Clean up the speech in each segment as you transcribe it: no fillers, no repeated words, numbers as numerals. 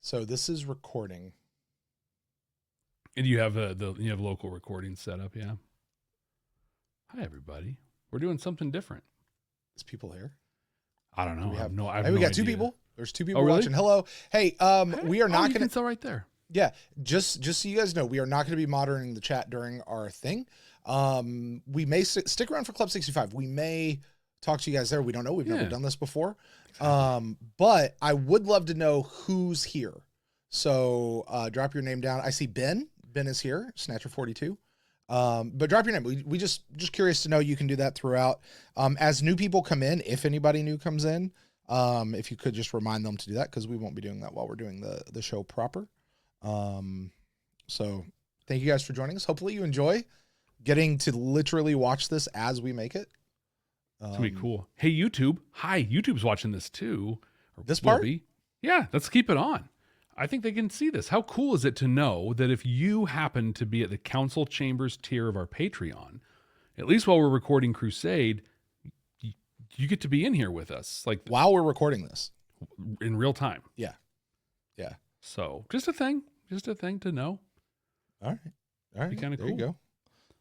So this is recording. And you have you have local recording set up, yeah. Hi everybody. We're doing something different. Is people here? I don't know. We got two people. There's two people watching. Hello. Hey, we are not going to. It's all right there. Yeah, just so you guys know, we are not going to be monitoring the chat during our thing. We may stick around for Club 65. We may talk to you guys there. We don't know. We've never done this before. Exactly. But I would love to know who's here. So drop your name down. I see Ben. Ben is here, Snatcher 42. But drop your name. We just curious to know. You can do that throughout. As new people come in, if anybody new comes in, if you could just remind them to do that, because we won't be doing that while we're doing the show proper. So thank you guys for joining us. Hopefully you enjoy getting to literally watch this as we make it. It's gonna be cool. Hey, YouTube. Hi, YouTube's watching this too. This part? Yeah, let's keep it on. I think they can see this. How cool is it to know that if you happen to be at the council chambers tier of our Patreon, at least while we're recording Crusade, you get to be in here with us. Like while we're recording this in real time. Yeah. Yeah. So just a thing to know. All right. Be kind of cool. There you go.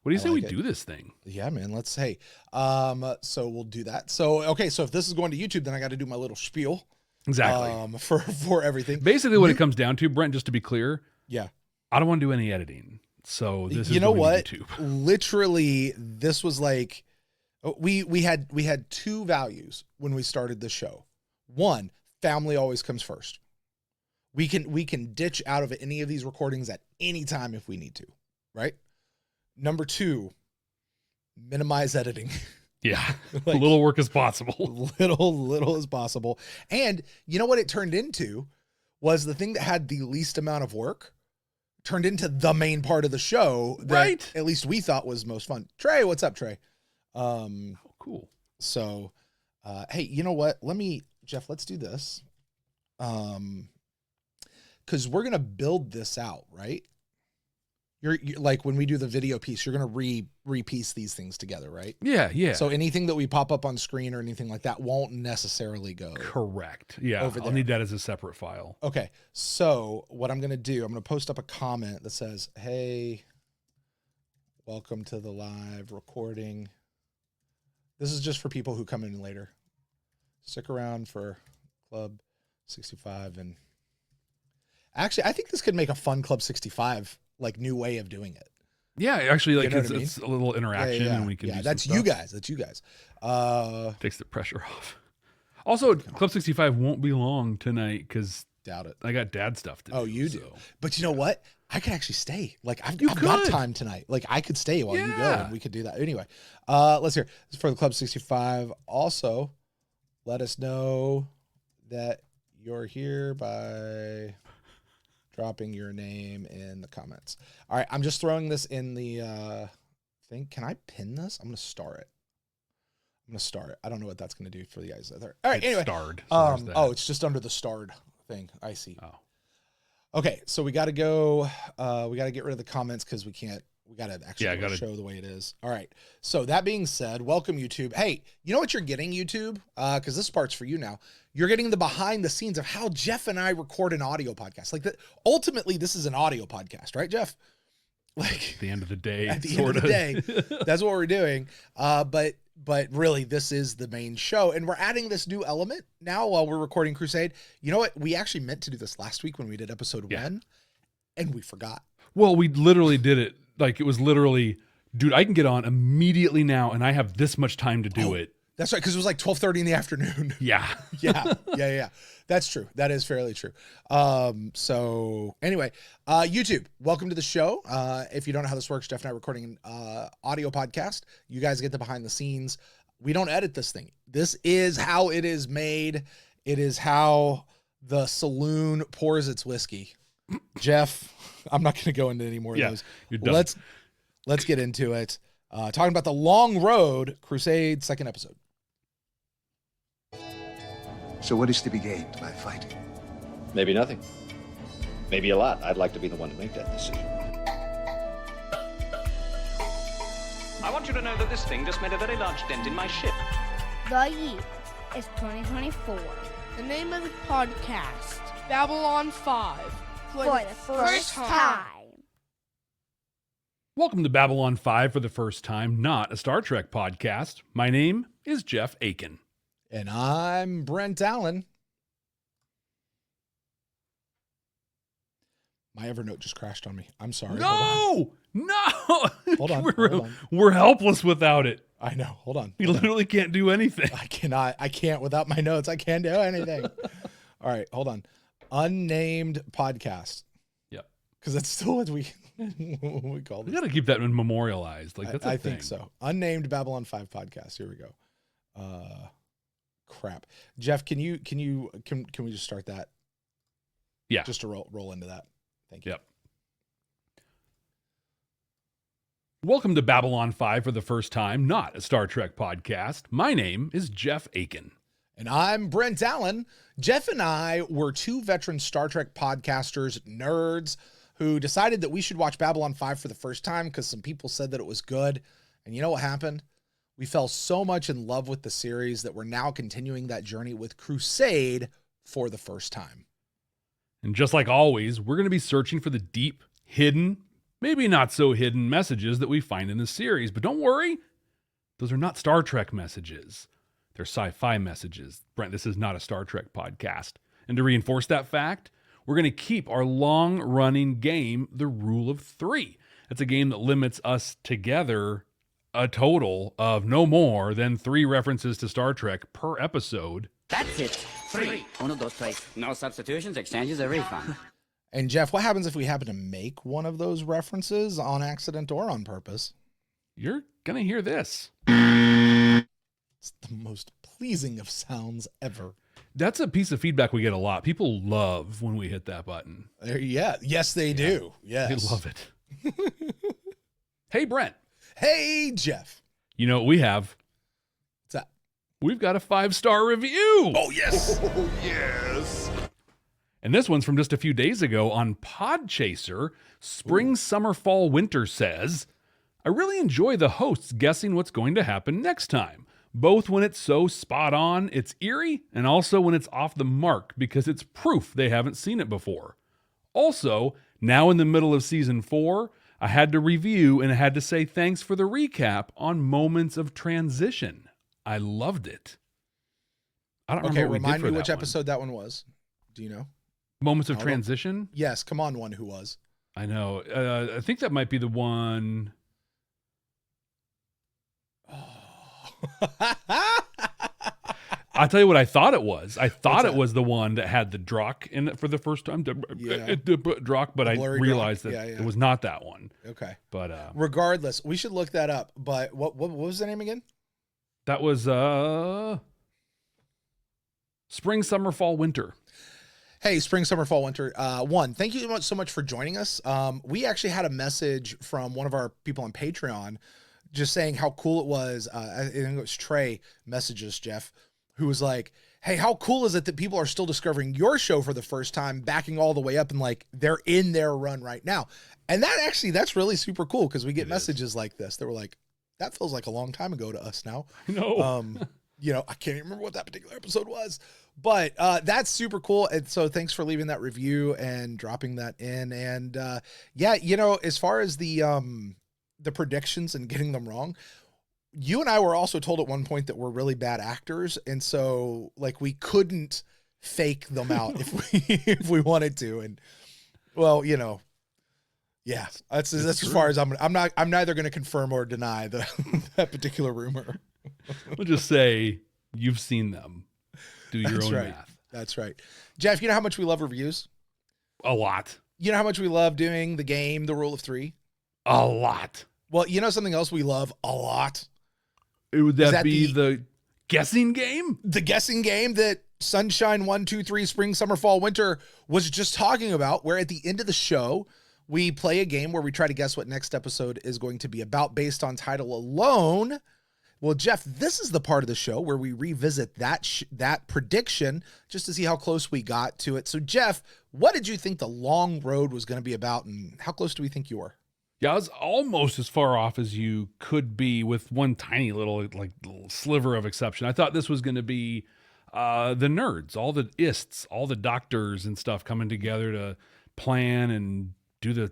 What do you say we do this thing? Yeah, man. Let's say. So we'll do that. So, okay. So if this is going to YouTube, then I got to do my little spiel. Exactly. For everything. Basically what it comes down to, Brent, just to be clear. Yeah. I don't want to do any editing. So this is you know what? YouTube. Literally, this was like, we had two values when we started the show. One, family always comes first. We can ditch out of any of these recordings at any time if we need to, right? Number two, minimize editing. Yeah, like, little work as possible. Little as possible. And you know what it turned into was the thing that had the least amount of work turned into the main part of the show that right. At least we thought was most fun. Trey, what's up, Trey? Cool. So, hey, you know what? Jeff, let's do this. Because we're going to build this out, right? You're like, when we do the video piece, you're going to re-piece these things together, right? Yeah, yeah. So anything that we pop up on screen or anything like that won't necessarily go. Correct. Yeah, I'll need that as a separate file. Okay, so what I'm going to do, I'm going to post up a comment that says, hey, welcome to the live recording. This is just for people who come in later. Stick around for Club 65. And actually, I think this could make a fun Club 65 like new way of doing it. Yeah, actually, like, you know it's a little interaction, and we can do that's some you stuff. guys. That's you guys. Takes the pressure off. Also, Club 65 won't be long tonight because doubt it. I got dad stuff to do. Oh, you do. But you know what? I could actually stay. Like I've got got time tonight. Like I could stay while you go, and we could do that. Anyway, let's hear. This is for the Club 65. Also, let us know that you're here by dropping your name in the comments. All right, I'm just throwing this in the thing. Can I pin this? I'm going to star it. I don't know what that's going to do for the guys out there. All right, anyway. Starred. So it's just under the starred thing. I see. Oh. Okay, so we got to go. We got to get rid of the comments because we can't. We got to actually show the way it is. All right. So that being said, welcome YouTube. Hey, you know what you're getting, YouTube? Because this part's for you now. You're getting the behind the scenes of how Jeff and I record an audio podcast. Like ultimately, this is an audio podcast, right, Jeff? Like at the end of the day, at the end of the day, that's what we're doing. But really, this is the main show, and we're adding this new element now while we're recording Crusade. You know what? We actually meant to do this last week when we did episode 1, and we forgot. Well, we literally did it. Like, it was literally, dude, I can get on immediately now, and I have this much time to do it. That's right, because it was like 12:30 in the afternoon. Yeah. Yeah. That's true. That is fairly true. So anyway, YouTube, welcome to the show. If you don't know how this works, Jeff and I are recording an audio podcast. You guys get the behind the scenes. We don't edit this thing. This is how it is made. It is how the saloon pours its whiskey. Jeff, I'm not going to go into any more of those. You're done. Let's get into it. Talking about the long road, Crusade, second episode. So what is to be gained by fighting? Maybe nothing. Maybe a lot. I'd like to be the one to make that decision. I want you to know that this thing just made a very large dent in my ship. The year is 2024. The name of the podcast Babylon 5 for the first time. Welcome to Babylon 5 for the first time, not a Star Trek podcast. My name is Jeff Akin. And I'm Brent Allen. My Evernote just crashed on me. I'm sorry. No! Hold on. We're helpless without it. I know. Hold on. We literally can't do anything. I cannot. I can't without my notes. I can't do anything. All right. Hold on. Unnamed podcast. Yep. Because that's still what we call We it. got to keep that memorialized. Like that's I thing. think so. Unnamed Babylon 5 podcast. Here we go. Crap. Jeff, can we just start that? Yeah. Just to roll into that. Thank you. Yep. Welcome to Babylon 5 for the first time, not a Star Trek podcast. My name is Jeff Akin. And I'm Brent Allen. Jeff and I were two veteran Star Trek podcasters, nerds, who decided that we should watch Babylon 5 for the first time because some people said that it was good. And you know what happened? We fell so much in love with the series that we're now continuing that journey with Crusade for the first time. And just like always, we're going to be searching for the deep, hidden, maybe not so hidden messages that we find in the series. But don't worry, those are not Star Trek messages. They're sci-fi messages. Brent, this is not a Star Trek podcast. And to reinforce that fact, we're going to keep our long-running game, The Rule of Three. It's a game that limits us together a total of no more than 3 references to Star Trek per episode. That's it. 3. One of those twice. No substitutions, exchanges, or refund. And Jeff, what happens if we happen to make one of those references on accident or on purpose? You're going to hear this. It's the most pleasing of sounds ever. That's a piece of feedback we get a lot. People love when we hit that button. Yeah. Yes, they do. Yes. They love it. Hey, Brent. Hey, Jeff. You know what we have? What's that? We've got a 5-star review. Oh, yes. Oh, yes. And this one's from just a few days ago on Podchaser. Spring, Summer, Fall, Winter says, I really enjoy the hosts guessing what's going to happen next time. Both when it's so spot on, it's eerie, and also when it's off the mark because it's proof they haven't seen it before. Also, now in the middle of season 4, I had to review and I had to say thanks for the recap on moments of transition. I loved it. I don't remember what we did remind for me that which one. episode that one was. Do you know? Moments of transition? Yes, come on, one who was. I know. I think that might be the one. I'll tell you what I thought it was. I thought it was the one that had the Drock in it for the first time. Drock, but I realized that it was not that one. Okay. But regardless, we should look that up. But what was the name again? That was Spring, Summer, Fall, Winter. Hey, Spring, Summer, Fall, Winter. One, thank you so much for joining us. We actually had a message from one of our people on Patreon just saying how cool it was. I think it was Trey messages Jeff, who was like, hey, how cool is it that people are still discovering your show for the first time, backing all the way up and like they're in their run right now. And that's really super cool because we get messages like this that were like, that feels like a long time ago to us now. No. I can't even remember what that particular episode was, but that's super cool. And so thanks for leaving that review and dropping that in. And as far as the predictions and getting them wrong, you and I were also told at one point that we're really bad actors. And so like we couldn't fake them out if we wanted to. And well, that's as far as I'm neither going to confirm or deny that particular rumor. We'll just say you've seen them. Do your own math. That's right. Jeff, you know how much we love reviews? A lot. You know how much we love doing the game, The Rule of Three? A lot. Well, you know something else we love a lot? Would that be the guessing game? The guessing game that Sunshine 1, 2, 3, Spring, Summer, Fall, Winter was just talking about, where at the end of the show, we play a game where we try to guess what next episode is going to be about based on title alone. Well, Jeff, this is the part of the show where we revisit that prediction just to see how close we got to it. So, Jeff, what did you think the long road was going to be about, and how close do we think you were? Yeah, I was almost as far off as you could be with one tiny little sliver of exception. I thought this was going to be The nerds, all the ists, all the doctors and stuff coming together to plan and do the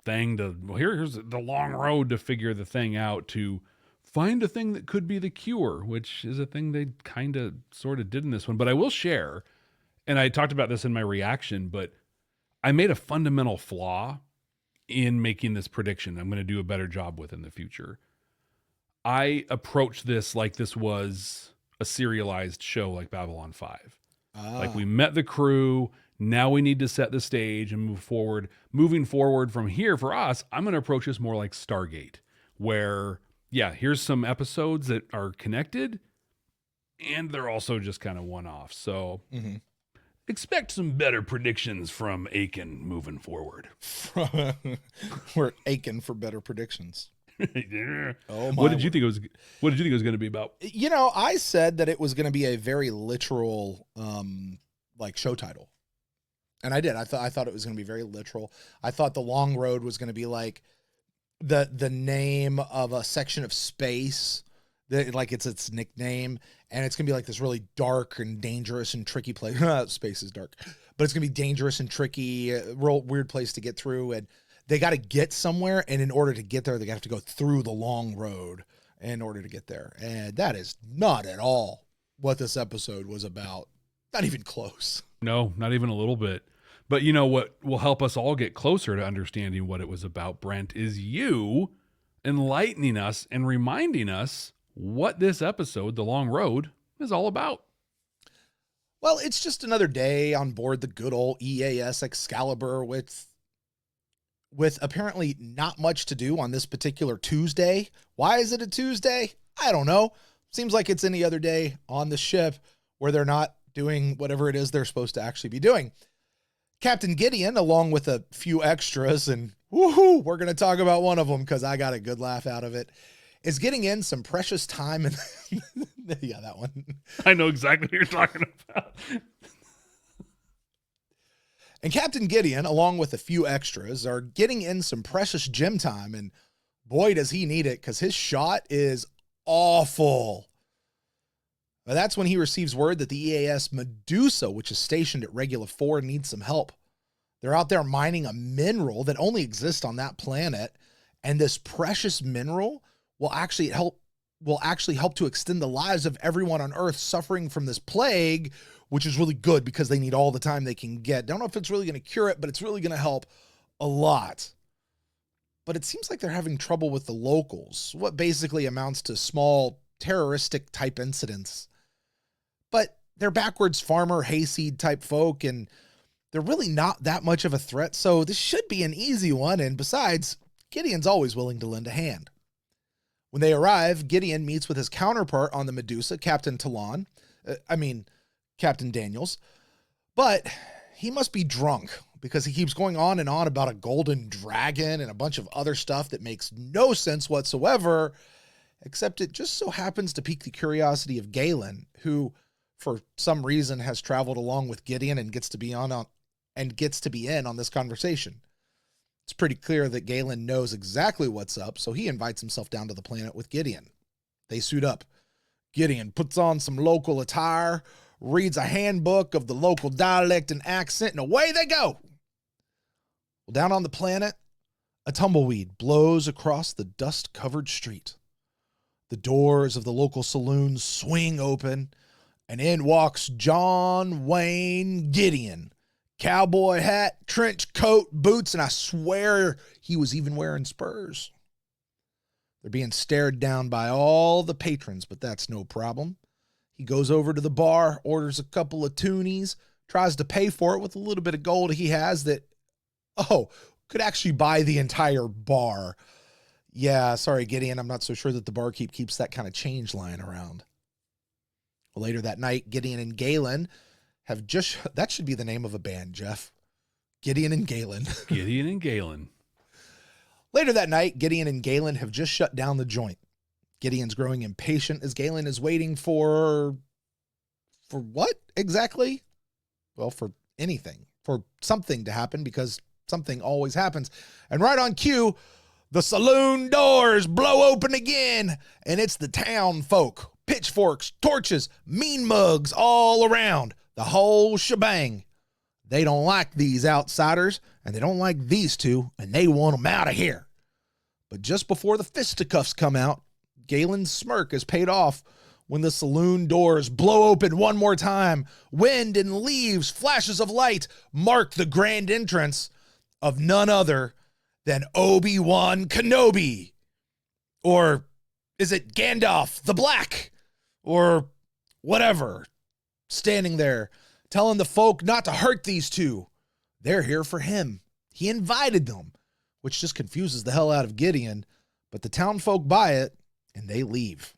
thing to, well, here's the long road to figure the thing out, to find a thing that could be the cure, which is a thing they kind of sort of did in this one. But I will share, and I talked about this in my reaction, but I made a fundamental flaw in making this prediction I'm going to do a better job with in the future. I approached this like this was a serialized show like Babylon 5. Like, we met the crew, now we need to set the stage and move forward. Moving forward from here, for us, I'm going to approach this more like Stargate, where, yeah, here's some episodes that are connected, and they're also just kind of one-off. So expect some better predictions from Akin moving forward. We're aching for better predictions. Oh, what did you think it was? What did you think it was going to be about? You know, I said that it was going to be a very literal, like, show title, and I did. I thought it was going to be very literal. I thought the long road was going to be like the name of a section of space, that, like, it's its nickname, and it's going to be like this really dark and dangerous and tricky place. Space is dark, but it's going to be dangerous and tricky, real weird place to get through, and they got to get somewhere, and in order to get there, they have to go through the long road in order to get there. And that is not at all what this episode was about. Not even close. No, not even a little bit. But you know what will help us all get closer to understanding what it was about, Brent, is you enlightening us and reminding us what this episode, The Long Road, is all about. Well, it's just another day on board the good old EAS Excalibur with apparently not much to do on this particular Tuesday. Why is it a Tuesday? I don't know. Seems like it's any other day on the ship where they're not doing whatever it is they're supposed to actually be doing. Captain Gideon, along with a few extras, and woohoo, we're going to talk about one of them because I got a good laugh out of it, is getting in some precious time. And yeah, that one. I know exactly what you're talking about. And Captain Gideon, along with a few extras, are getting in some precious gym time, and boy, does he need it, because his shot is awful. Now, that's when he receives word that the EAS Medusa, which is stationed at Regula 4, needs some help. They're out there mining a mineral that only exists on that planet, and this precious mineral will actually help to extend the lives of everyone on Earth suffering from this plague, which is really good because they need all the time they can get. Don't know if it's really going to cure it, but it's really going to help a lot. But it seems like they're having trouble with the locals, what basically amounts to small terroristic type incidents. But they're backwards farmer, hayseed type folk, and they're really not that much of a threat, so this should be an easy one, and besides, Gideon's always willing to lend a hand. When they arrive, Gideon meets with his counterpart on the Medusa, Captain Daniels, but he must be drunk because he keeps going on and on about a golden dragon and a bunch of other stuff that makes no sense whatsoever, except it just so happens to pique the curiosity of Galen, who for some reason has traveled along with Gideon and gets to be in on this conversation. It's pretty clear that Galen knows exactly what's up, so he invites himself down to the planet with Gideon. They suit up. Gideon puts on some local attire, reads a handbook of the local dialect and accent, and away they go. Well, down on the planet, a tumbleweed blows across the dust-covered street. The doors of the local saloon swing open, and in walks John Wayne Gideon. Cowboy hat, trench coat, boots, and I swear he was even wearing spurs. They're being stared down by all the patrons, but that's no problem. He goes over to the bar, orders a couple of toonies, tries to pay for it with a little bit of gold he has that, could actually buy the entire bar. Yeah, sorry, Gideon, I'm not so sure that the barkeep keeps that kind of change lying around. Well, later that night, Gideon and Galen that should be the name of a band, Jeff. Gideon and Galen. Gideon and Galen. Later that night, Gideon and Galen have just shut down the joint. Gideon's growing impatient as Galen is waiting for what exactly? Well, for anything, for something to happen, because something always happens. And right on cue, the saloon doors blow open again, and it's the town folk pitchforks, torches, mean mugs all around. The whole shebang. They don't like these outsiders, and they don't like these two, and they want them out of here. But just before the fisticuffs come out, Galen's smirk is paid off when the saloon doors blow open one more time. Wind and leaves, flashes of light mark the grand entrance of none other than Obi-Wan Kenobi. Or is it Gandalf the Black? Or whatever. Standing there, telling the folk not to hurt these two. They're here for him. He invited them, which just confuses the hell out of Gideon. But the town folk buy it, and they leave.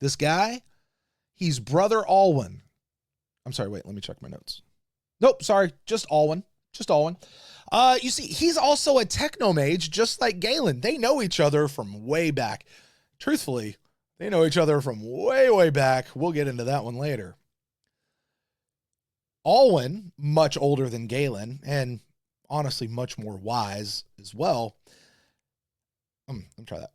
This guy, he's Brother Alwyn. I'm sorry, wait, let me check my notes. Nope, sorry, just Alwyn. Just Alwyn. You see, he's also a technomage, just like Galen. They know each other from way back. Truthfully, they know each other from way, way back. We'll get into that one later. Alwyn, much older than Galen, and honestly much more wise as well. Let me try that.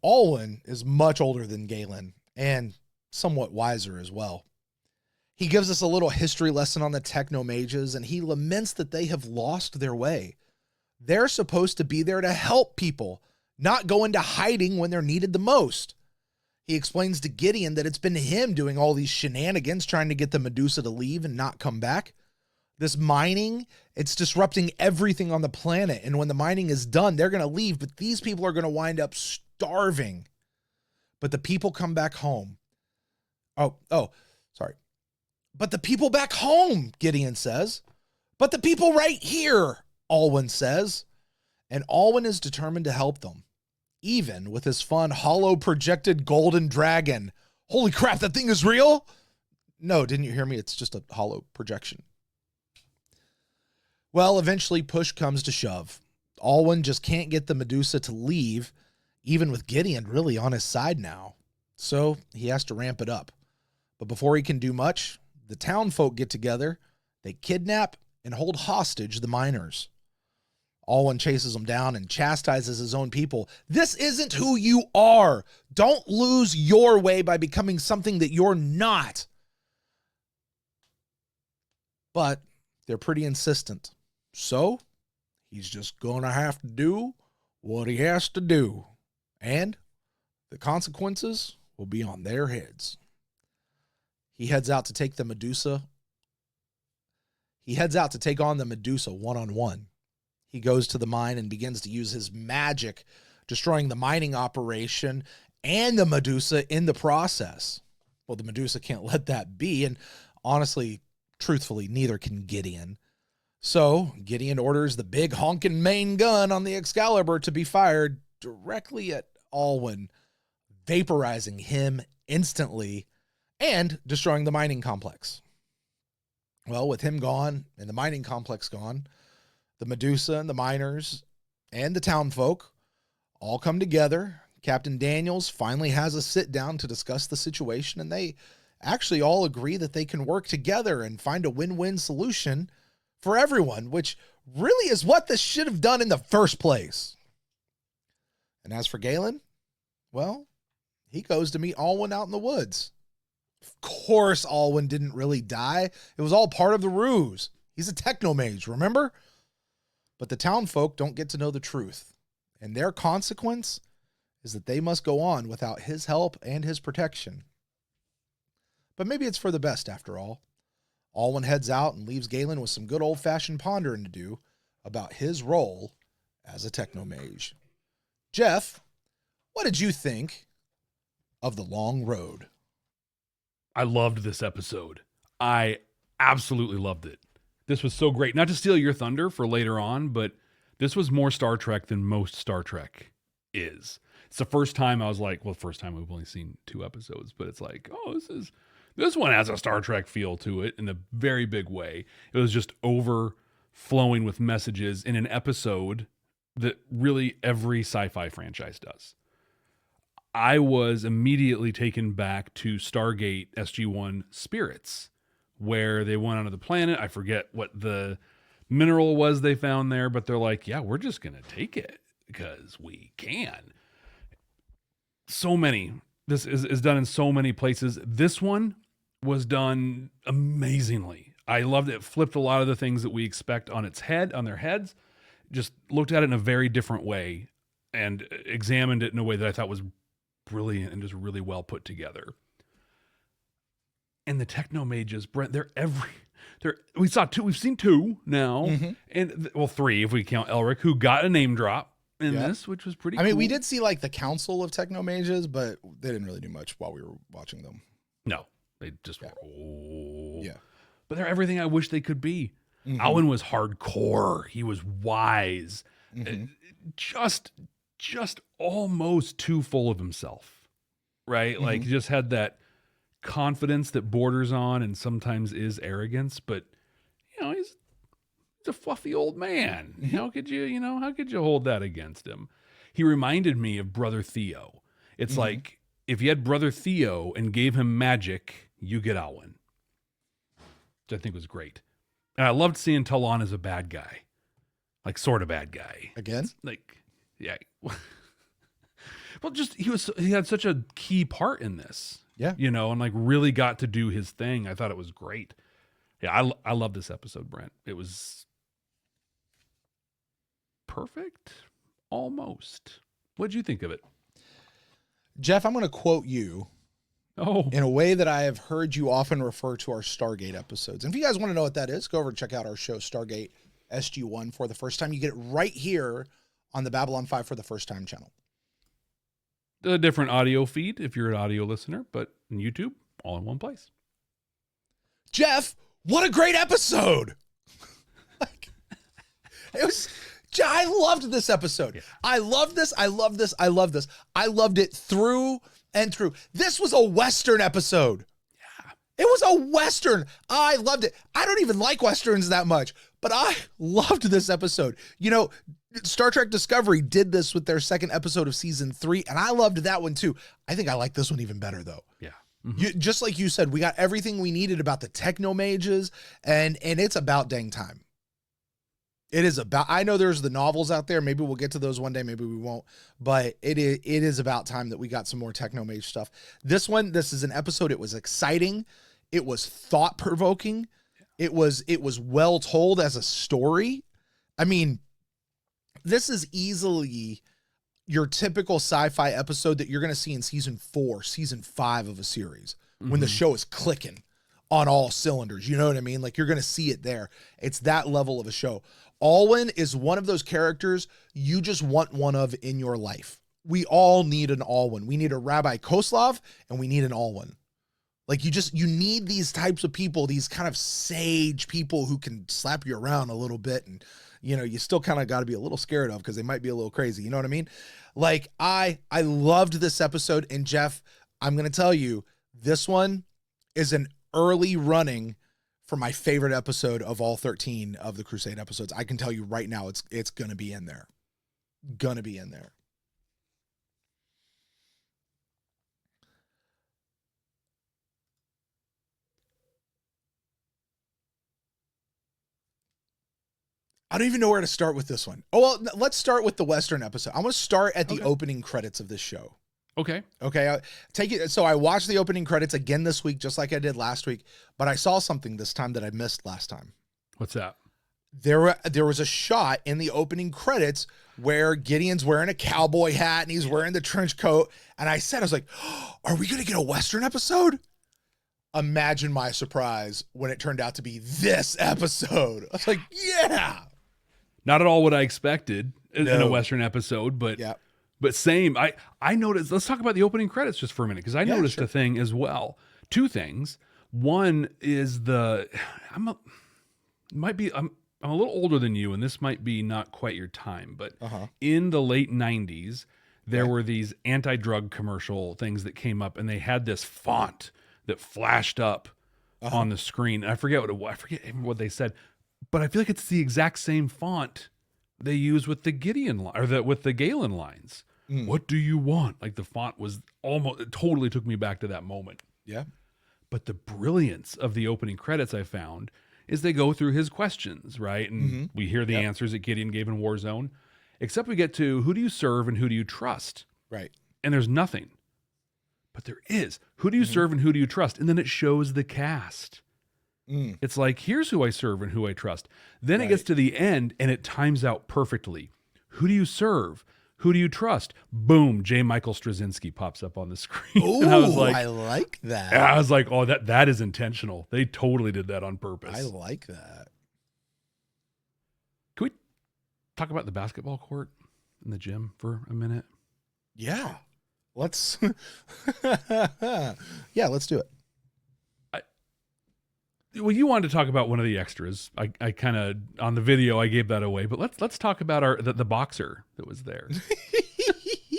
Alwyn is much older than Galen and somewhat wiser as well. He gives us a little history lesson on the technomages, and he laments that they have lost their way. They're supposed to be there to help people, not go into hiding when they're needed the most. He explains to Gideon that it's been him doing all these shenanigans, trying to get the Medusa to leave and not come back. This mining, it's disrupting everything on the planet, and when the mining is done, they're going to leave, but these people are going to wind up starving. But the people come back home. Sorry. But the people back home, Gideon says. But the people right here, Alwyn says. And Alwyn is determined to help them, even with his fun hollow projected golden dragon. Holy crap, that thing is real? No, didn't you hear me? It's just a hollow projection. Well, eventually push comes to shove. Alwyn just can't get the Medusa to leave, even with Gideon really on his side now. So he has to ramp it up. But before he can do much, the town folk get together, they kidnap and hold hostage the miners. Alwyn chases them down and chastises his own people. This isn't who you are. Don't lose your way by becoming something that you're not. But they're pretty insistent. So he's just going to have to do what he has to do. And the consequences will be on their heads. He heads out to take the Medusa. He heads out to take on the Medusa one-on-one. He goes to the mine and begins to use his magic, destroying the mining operation and the Medusa in the process. Well, the Medusa can't let that be, and honestly, truthfully, neither can Gideon. So Gideon orders the big honking main gun on the Excalibur to be fired directly at Alwyn, vaporizing him instantly and destroying the mining complex. Well, with him gone and the mining complex gone, the Medusa and the miners and the town folk all come together. Captain Daniels finally has a sit down to discuss the situation, and they actually all agree that they can work together and find a win-win solution for everyone, which really is what this should have done in the first place. And as for Galen, well, he goes to meet Alwyn out in the woods. Of course, Alwyn didn't really die. It was all part of the ruse. He's a technomage, remember? But the town folk don't get to know the truth. And their consequence is that they must go on without his help and his protection. But maybe it's for the best after all. Alwyn heads out and leaves Galen with some good old-fashioned pondering to do about his role as a technomage. Jeff, what did you think of The Long Road? I loved this episode. I absolutely loved it. This was so great. Not to steal your thunder for later on, but this was more Star Trek than most Star Trek is. It's the first time I was like, well, first time we've only seen 2 episodes, but it's like, oh, this one has a Star Trek feel to it in a very big way. It was just overflowing with messages in an episode that really every sci-fi franchise does. I was immediately taken back to Stargate SG-1 Spirits, where they went onto the planet. I forget what the mineral was they found there, but they're like, yeah, we're just going to take it because we can. So many this is done in so many places. This one was done amazingly. I loved it. It flipped a lot of the things that we expect on their heads, just looked at it in a very different way and examined it in a way that I thought was brilliant and just really well put together. And the technomages, Brent, we've seen two now, and three if we count Elric, who got a name drop in this, which was pretty cool. I mean, we did see like the Council of Technomages, but they didn't really do much while we were watching them. No, they just Yeah. But they're everything I wish they could be. Alwyn was hardcore. He was wise. Just almost too full of himself, right? Like he just had that confidence that borders on and sometimes is arrogance, but he's a fluffy old man. How could you hold that against him? He reminded me of Brother Theo. It's like if you had Brother Theo and gave him magic, you get Alwyn, which I think was great. And I loved seeing Talon as a bad guy, like sort of bad guy Again? like, yeah. Well, just he had such a key part in this. Yeah. And like really got to do his thing. I thought it was great. Yeah, I love this episode, Brent. It was perfect, almost. What'd you think of it? Jeff, I'm going to quote you in a way that I have heard you often refer to our Stargate episodes. And if you guys want to know what that is, go over and check out our show, Stargate SG1, for the first time. You get it right here on the Babylon 5 for the first time channel. A different audio feed if you're an audio listener, but in YouTube, all in one place. Jeff, what a great episode! I loved this episode. Yeah. I loved this. I loved it through and through. This was a Western episode. Yeah. It was a Western. I loved it. I don't even like Westerns that much, but I loved this episode. Star Trek Discovery did this with their second episode of season 3, and I loved that one too. I think I like this one even better though. Yeah. Just like you said, we got everything we needed about the technomages, and it's about dang time. It is about, I know there's the novels out there. Maybe we'll get to those one day. Maybe we won't, but it is about time that we got some more technomage stuff. This is an episode. It was exciting. It was thought provoking. It was well told as a story. I mean, this is easily your typical sci-fi episode that you're going to see in season 4, season 5 of a series when the show is clicking on all cylinders. You know what I mean? Like, you're going to see it there. It's that level of a show. Alwyn is one of those characters you just want one of in your life. We all need an Alwyn. We need a Rabbi Koslov, and we need an Alwyn. Like, you need these types of people, these kind of sage people who can slap you around a little bit, and you still kind of got to be a little scared of because they might be a little crazy. You know what I mean? Like, I loved this episode, and Jeff, I'm going to tell you, this one is an early running for my favorite episode of all 13 of the Crusade episodes. I can tell you right now, it's going to be in there. Gonna be in there. I don't even know where to start with this one. Oh, well, let's start with the Western episode. I'm going to start at the opening credits of this show. Okay. Take it. So I watched the opening credits again this week, just like I did last week, but I saw something this time that I missed last time. What's that? There was a shot in the opening credits where Gideon's wearing a cowboy hat and he's wearing the trench coat. And I was like, oh, are we going to get a Western episode? Imagine my surprise when it turned out to be this episode. I was like, yeah. Not at all what I expected in a Western episode, but yeah. But same, I noticed, let's talk about the opening credits just for a minute, because I noticed a thing as well. Two things. One is I'm a little older than you, and this might be not quite your time, but in the late 90s, there were these anti-drug commercial things that came up, and they had this font that flashed up on the screen. And I forget what they said, but I feel like it's the exact same font they use with the Gideon line, or with the Galen lines. What do you want? Like, the font was it totally took me back to that moment. Yeah. But the brilliance of the opening credits I found is they go through his questions, right? And we hear the answers that Gideon gave in Warzone, except we get to who do you serve and who do you trust? Right. And there's nothing. but there is. Who do you serve and who do you trust? And then it shows the cast. It's like, here's who I serve and who I trust. Then it gets to the end and it times out perfectly. Who do you serve? Who do you trust? Boom, J. Michael Straczynski pops up on the screen. Oh, and I was like, I like that. I was like, oh, that is intentional. They totally did that on purpose. I like that. Can we talk about the basketball court in the gym for a minute? Yeah. Let's let's do it. Well, you wanted to talk about one of the extras. I kind of, on the video, I gave that away. But let's talk about the boxer that was there.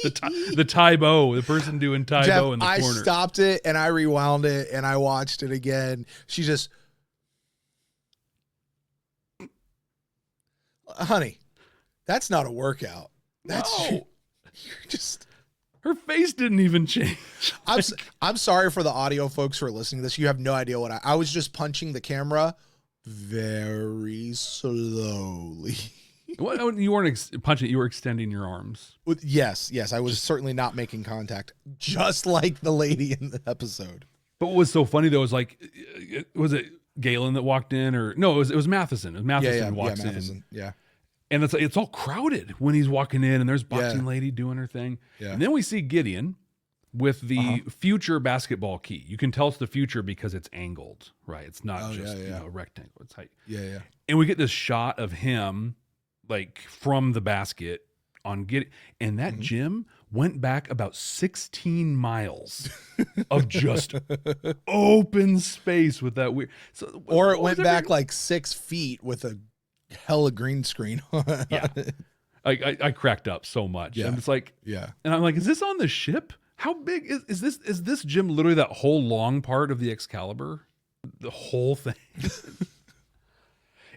the Ty Bo, the person doing Ty Bo in the corner. I stopped it and I rewound it and I watched it again. She just, honey, that's not a workout. That's you're just. Her face didn't even change. I'm sorry for the audio folks who are listening to this. You have no idea what I was just punching the camera very slowly. What, you weren't punching, you were extending your arms. Yes. I was certainly not making contact, just like the lady in the episode. But what was so funny though is like, was it Galen that walked in, or no? It was Matheson. It was Matheson walks in. Yeah. And it's all crowded when he's walking in, and there's boxing lady doing her thing. Yeah. And then we see Gideon with the future basketball key. You can tell it's the future because it's angled, right? It's not just you know, rectangle. It's height. Yeah. And we get this shot of him like from the basket on Gideon, and that gym went back about 16 miles of just open space with that weird. So, or it went back like 6 feet with a hella green screen. Yeah. I cracked up so much. Yeah. And it's like, and I'm like, is this on the ship? How big is this? Is this gym literally that whole long part of the Excalibur? The whole thing?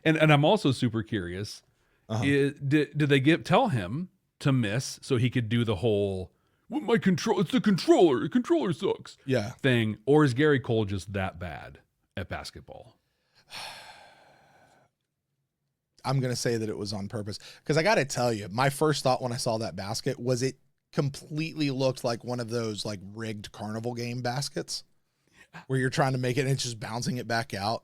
and I'm also super curious. Did they tell him to miss so he could do the whole, well, my control, it's the controller sucks thing? Or is Gary Cole just that bad at basketball? I'm going to say that it was on purpose, because I got to tell you, my first thought when I saw that basket was it completely looked like one of those like rigged carnival game baskets where you're trying to make it and it's just bouncing it back out.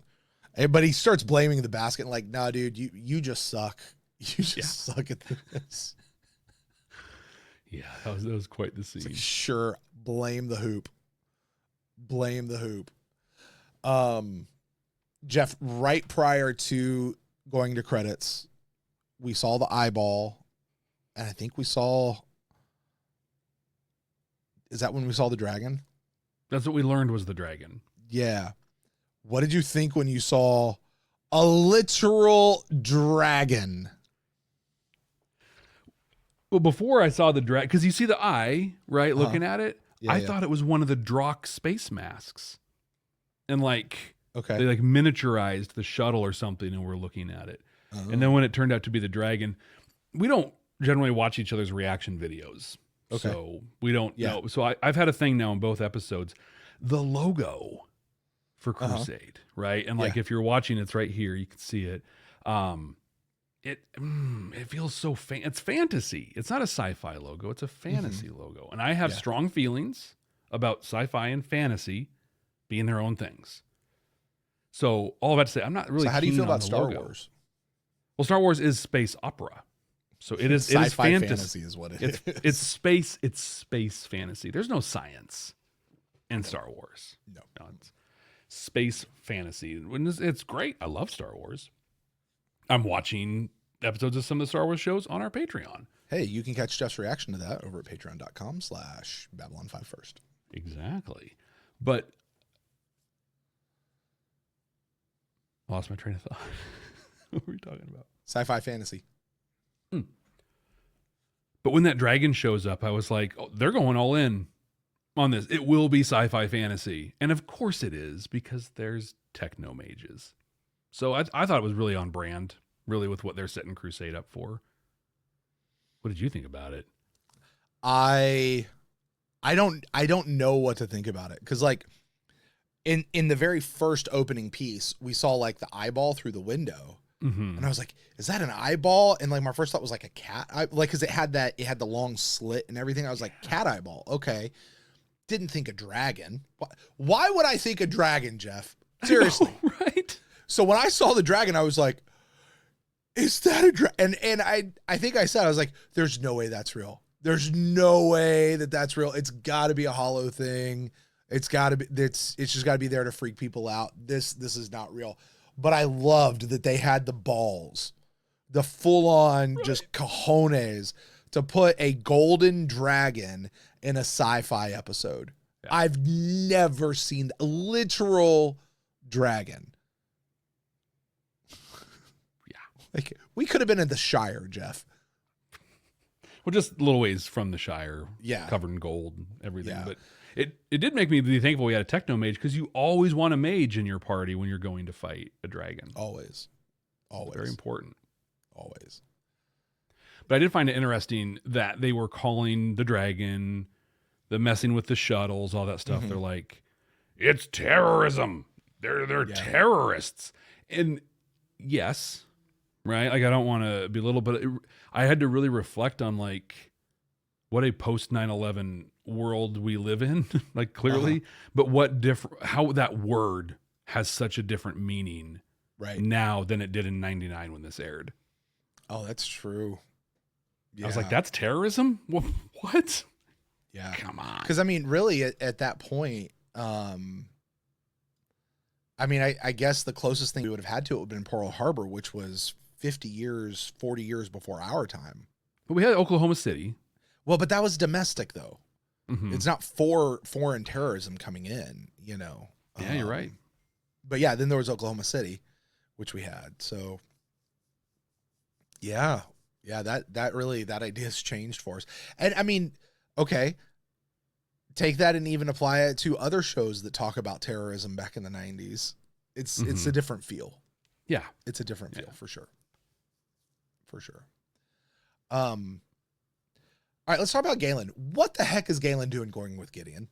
But he starts blaming the basket and like, nah, dude, you just suck. You just suck at this. Yeah, that was quite the scene. Like, sure, blame the hoop. Jeff, right prior to going to credits, we saw the eyeball, and I think we saw, is that when we saw the dragon? That's what we learned was the dragon. Yeah. What did you think when you saw a literal dragon? Well, before I saw the dragon, because you see the eye, right, looking at it, I thought it was one of the Drock space masks. And like, they like miniaturized the shuttle or something, and we're looking at it. And then when it turned out to be the dragon, we don't generally watch each other's reaction videos. So we don't know. So I've had a thing now in both episodes. The logo for Crusade, right? And like if you're watching, it's right here. You can see it. It feels so it's fantasy. It's not a sci-fi logo. It's a fantasy logo. And I have strong feelings about sci-fi and fantasy being their own things. So all of that to say, I'm not really. So how do you feel about Star logo. Wars? Well, Star Wars is space opera, so it is. Sci-fi it is fantasy is what it is. It's space. It's space fantasy. There's no science in Star Wars. No, it's space fantasy. It's great. I love Star Wars. I'm watching episodes of some of the Star Wars shows on our Patreon. Hey, you can catch Jeff's reaction to that over at patreon.com/Babylon5First. Exactly. But I lost my train of thought. What were we talking about? Sci-fi fantasy. But when that dragon shows up, I was like, oh, they're going all in on this. It will be sci-fi fantasy. And of course it is, because there's technomages. So I thought it was really on brand, really, with what they're setting Crusade up for. What did you think about it? I don't know what to think about it, because like in the very first opening piece, we saw like the eyeball through the window, and I was like, is that an eyeball? And like my first thought was like a cat, like because it had the long slit and everything. I was like, cat eyeball, okay. didn't think a dragon. Why would I think a dragon, Jeff? Seriously. I know, right? So when I saw the dragon, I was like, is that a dragon? And I think I said, I was like, there's no way that's real. There's no way that that's real. It's got to be a hollow thing. It's got to be, it's just got to be there to freak people out. This is not real. But I loved that they had the balls, the full on just cojones to put a golden dragon in a sci-fi episode. Yeah. I've never seen a literal dragon. Yeah. Like, we could have been in the Shire, Jeff. Well, just a little ways from the Shire. Yeah. Covered in gold and everything. Yeah. But it did make me be thankful we had a technomage, because you always want a mage in your party when you're going to fight a dragon. Always. Always. Very important. Always. But I did find it interesting that they were calling the dragon, the messing with the shuttles, all that stuff. Mm-hmm. They're like, it's terrorism. They're terrorists. And yes, right? Like, I don't want to belittle, but I had to really reflect on, like, what a post 9/11 world we live in, like, clearly, but how that word has such a different meaning right now than it did in 99 when this aired. Oh, that's true. Yeah. I was like, that's terrorism? What? Yeah. Come on. Because, I mean, really, at that point, I mean, I guess the closest thing we would have had to it would have been Pearl Harbor, which was 40 years before our time. But we had Oklahoma City. Well, but that was domestic, though. Mm-hmm. It's not foreign terrorism coming in, you know. Yeah, you're right. But yeah, then there was Oklahoma City, which we had. So yeah, that idea has changed for us. And I mean, okay, take that and even apply it to other shows that talk about terrorism back in the 90s. It's a different feel. Yeah, it's a different feel for sure. For sure. All right, let's talk about Galen. What the heck is Galen doing going with Gideon?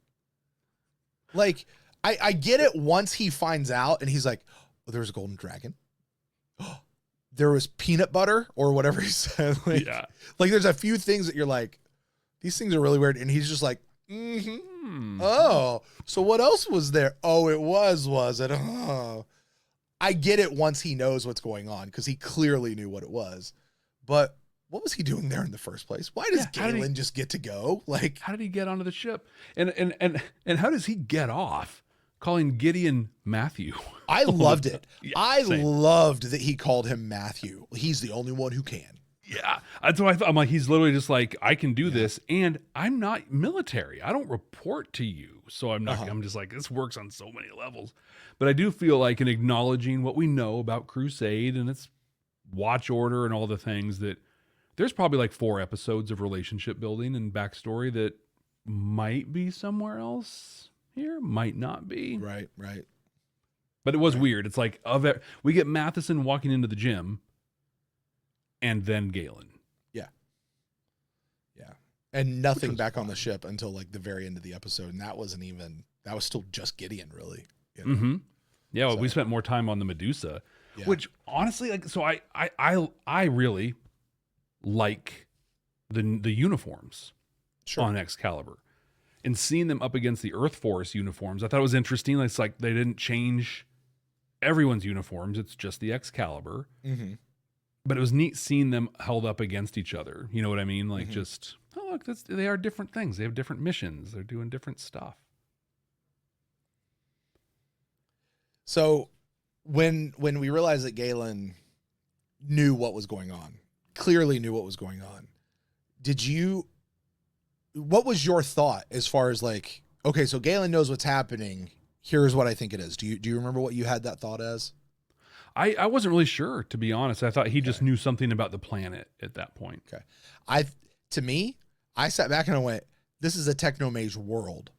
Like, I get it once he finds out and he's like, oh, there's a golden dragon. There was peanut butter or whatever he said. Like, yeah. Like, there's a few things that you're like, these things are really weird. And he's just like, oh, so what else was there? Oh, it was it? Oh. I get it once he knows what's going on, because he clearly knew what it was. But what was he doing there in the first place? Why does Galen just get to go? Like, how did he get onto the ship? And how does he get off calling Gideon Matthew? I loved it. Yeah, loved that he called him Matthew. He's the only one who can. Yeah, that's what I thought. I'm like, he's literally just like, I can do this, and I'm not military. I don't report to you, so I'm not. I'm just like, this works on so many levels. But I do feel like in acknowledging what we know about Crusade and its watch order and all the things, that there's probably like 4 episodes of relationship building and backstory that might be somewhere else here, might not be. Right. But it was weird. It's like, we get Matheson walking into the gym, and then Galen. Yeah. And nothing back on the ship until like the very end of the episode. And that was still just Gideon, really. You know? Mm-hmm. Yeah, well, we spent more time on the Medusa, which honestly, like, so I really like the uniforms on Excalibur, and seeing them up against the Earth Force uniforms. I thought it was interesting. It's like they didn't change everyone's uniforms. It's just the Excalibur. Mm-hmm. But it was neat seeing them held up against each other. You know what I mean? Like, just, oh, look, they are different things. They have different missions. They're doing different stuff. So when we realized that Galen knew what was going on, clearly knew what was going on, what was your thought as far as like, okay, so Galen knows what's happening. Here's what I think it is. Do you remember what you had that thought as? I wasn't really sure, to be honest. I thought he just knew something about the planet at that point. Okay. To me, I sat back and I went, this is a technomage world.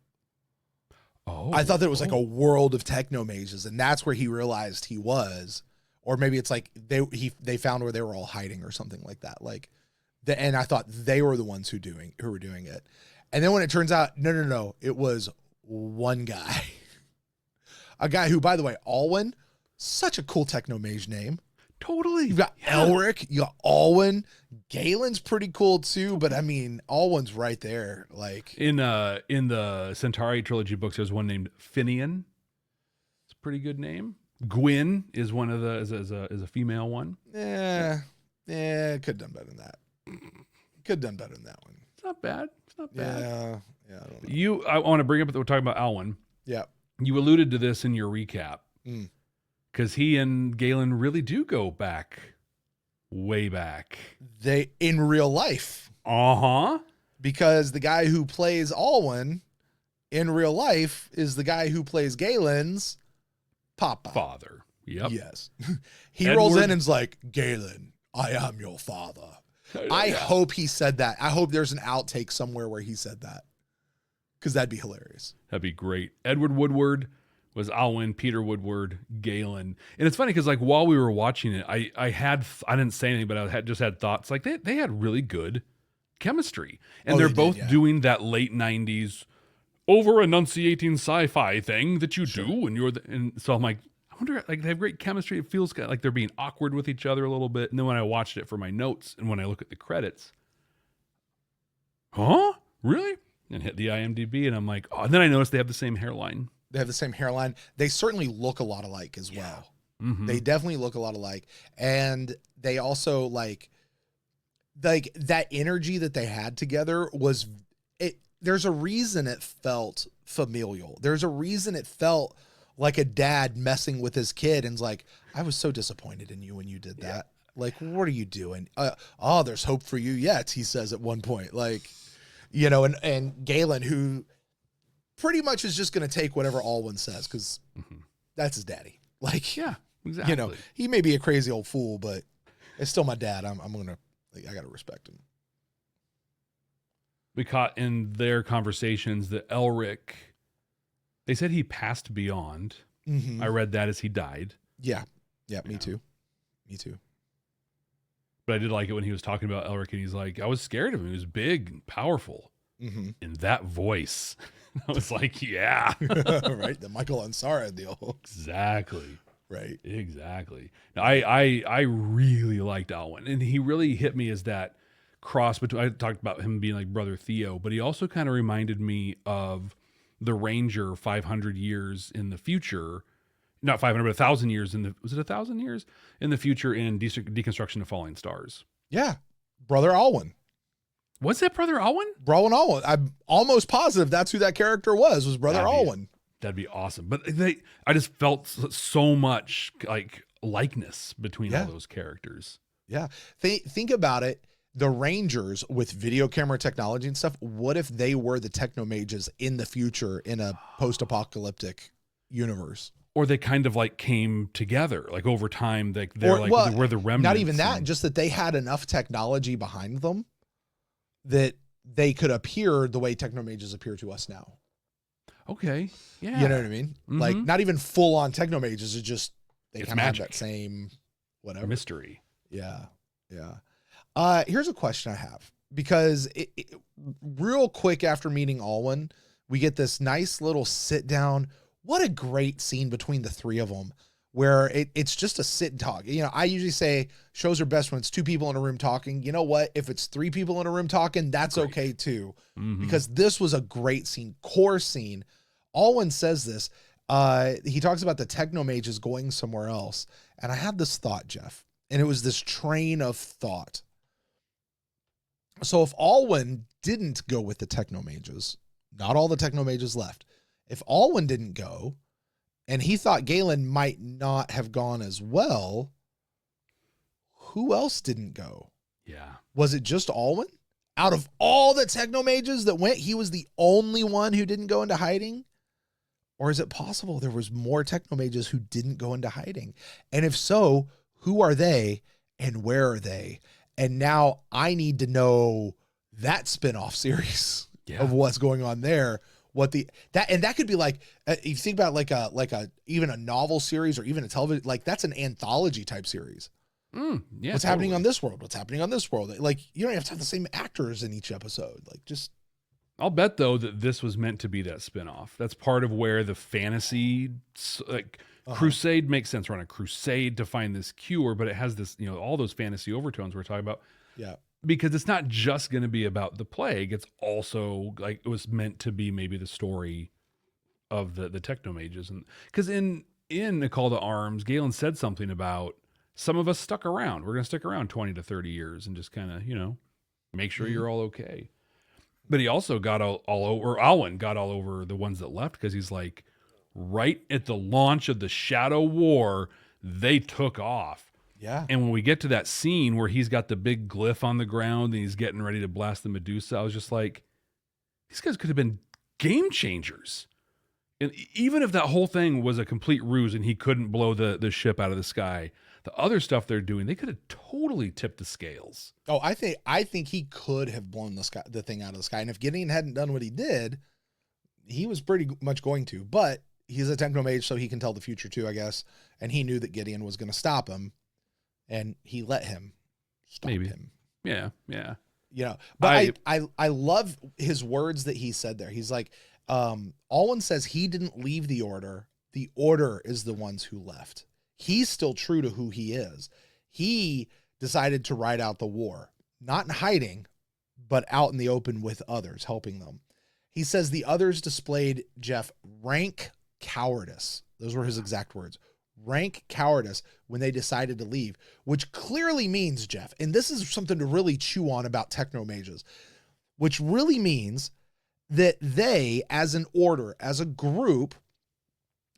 Oh. I thought that it was like a world of technomages, and that's where he realized he was. Or maybe it's like they found where they were all hiding or something like that. Like, and I thought they were the ones who were doing it. And then when it turns out, no, it was one guy. A guy who, by the way, Alwyn, such a cool technomage name. Totally. You've got Elric, you got Alwyn, Galen's pretty cool too, but I mean, Alwyn's right there. Like in the Centauri trilogy books, there's one named Finian. It's a pretty good name. Gwyn is one of the is a female one. Yeah, could have done better than that. Could have done better than that one. It's not bad. It's not bad. Yeah. I don't know. I want to bring up that we're talking about Alwyn. Yeah. You alluded to this in your recap Mm. because he and Galen really do go back, way back. They in real life. Because the guy who plays Alwyn in real life is the guy who plays Galen's papa. Father. Yep. Yes. He rolls in and's like, Galen, I am your father. I hope he said that. I hope there's an outtake somewhere where he said that. Because that'd be hilarious. That'd be great. Edward Woodward was Alwyn, Peter Woodward, Galen. And it's funny because like while we were watching it, I didn't say anything, but I just had thoughts. Like they had really good chemistry. And they're both doing that late 90s over enunciating sci-fi thing that you do when you're and so I'm like, I wonder, like they have great chemistry. It feels like they're being awkward with each other a little bit. And then when I watched it for my notes and when I look at the credits, really? And hit the IMDb and I'm like, oh, and then I noticed they have the same hairline. They have the same hairline. They certainly look a lot alike as well. Mm-hmm. They definitely look a lot alike. And they also like that energy that they had together was it. There's a reason it felt familial. There's a reason it felt like a dad messing with his kid and's like, I was so disappointed in you when you did that. Like, what are you doing? There's hope for you yet, he says at one point. Like, you know, and Galen, who pretty much is just going to take whatever Alwyn says because that's his daddy. Like, yeah, exactly. You know, he may be a crazy old fool, but it's still my dad. I got to respect him. We caught in their conversations that Elric, they said he passed beyond. Mm-hmm. I read that as he died. Yeah, me too. But I did like it when he was talking about Elric and he's like, I was scared of him. He was big and powerful. Mm-hmm. In that voice. I was like, yeah. Right? The Michael Ansara deal. Exactly. Right. Exactly. Now, I really liked Alwyn. And he really hit me as that cross between, I talked about him being like Brother Theo, but he also kind of reminded me of the Ranger 500 years in the future. Not 500, but 1,000 years was it 1,000 years in the future in Deconstruction of Falling Stars? Yeah. Brother Alwyn. Was that Brother Alwyn? Brother Alwyn. I'm almost positive that's who that character was Brother Alwyn. That'd be awesome. But I just felt so much like likeness between all those characters. Yeah. Think about it. The Rangers with video camera technology and stuff, what if they were the technomages in the future in a post-apocalyptic universe? Or they kind of like came together, like over time, they're the remnants. Not even that, just that they had enough technology behind them that they could appear the way technomages appear to us now. Okay. Yeah. You know what I mean? Mm-hmm. Like not even full on technomages. It's just, they kind of have that same whatever. Mystery. Yeah. Here's a question I have because real quick after meeting Alwyn, we get this nice little sit down. What a great scene between the three of them where it's just a sit and talk. You know, I usually say shows are best when it's two people in a room talking. You know what? If it's three people in a room talking, that's great. Okay too. Mm-hmm. Because this was a great scene, core scene. Alwyn says this. He talks about the technomages going somewhere else. And I had this thought, Jeff, and it was this train of thought. So if Alwyn didn't go with the technomages, not all the technomages left. If Alwyn didn't go, and he thought Galen might not have gone as well, who else didn't go? Yeah. Was it just Alwyn? Out of all the technomages that went, he was the only one who didn't go into hiding? Or is it possible there was more technomages who didn't go into hiding? And if so, who are they and where are they? And now I need to know that spin-off series of what's going on there. That could be like, if you think about like a even a novel series or even a television, like that's an anthology type series. What's happening on this world? What's happening on this world? Like you don't have to have the same actors in each episode. Like just. I'll bet though that this was meant to be that spinoff. That's part of where the fantasy like Crusade makes sense. We're on a crusade to find this cure, but it has this, all those fantasy overtones we're talking about. Yeah. Because it's not just going to be about the plague. It's also like it was meant to be maybe the story of the technomages. And because in A Call to Arms, Galen said something about some of us stuck around. We're going to stick around 20 to 30 years and just kind of, make sure you're all okay. But he also got all over, Alwyn got all over the ones that left because he's like, right at the launch of the Shadow War, they took off. Yeah. And when we get to that scene where he's got the big glyph on the ground and he's getting ready to blast the Medusa, I was just like, these guys could have been game changers. And even if that whole thing was a complete ruse and he couldn't blow the ship out of the sky, the other stuff they're doing, they could have totally tipped the scales. Oh, I think he could have blown the thing out of the sky. And if Gideon hadn't done what he did, he was pretty much going to. But he's a technomage, so he can tell the future too, I guess. And he knew that Gideon was going to stop him, and he let him stop him. Yeah. But I love his words that he said there. He's like, Alwyn says he didn't leave the order. The order is the ones who left. He's still true to who he is. He decided to ride out the war, not in hiding, but out in the open with others, helping them. He says the others displayed, Jeff, rank cowardice. Those were his exact words. Rank cowardice when they decided to leave, which clearly means, Jeff, and this is something to really chew on about technomages, which really means that they, as an order, as a group,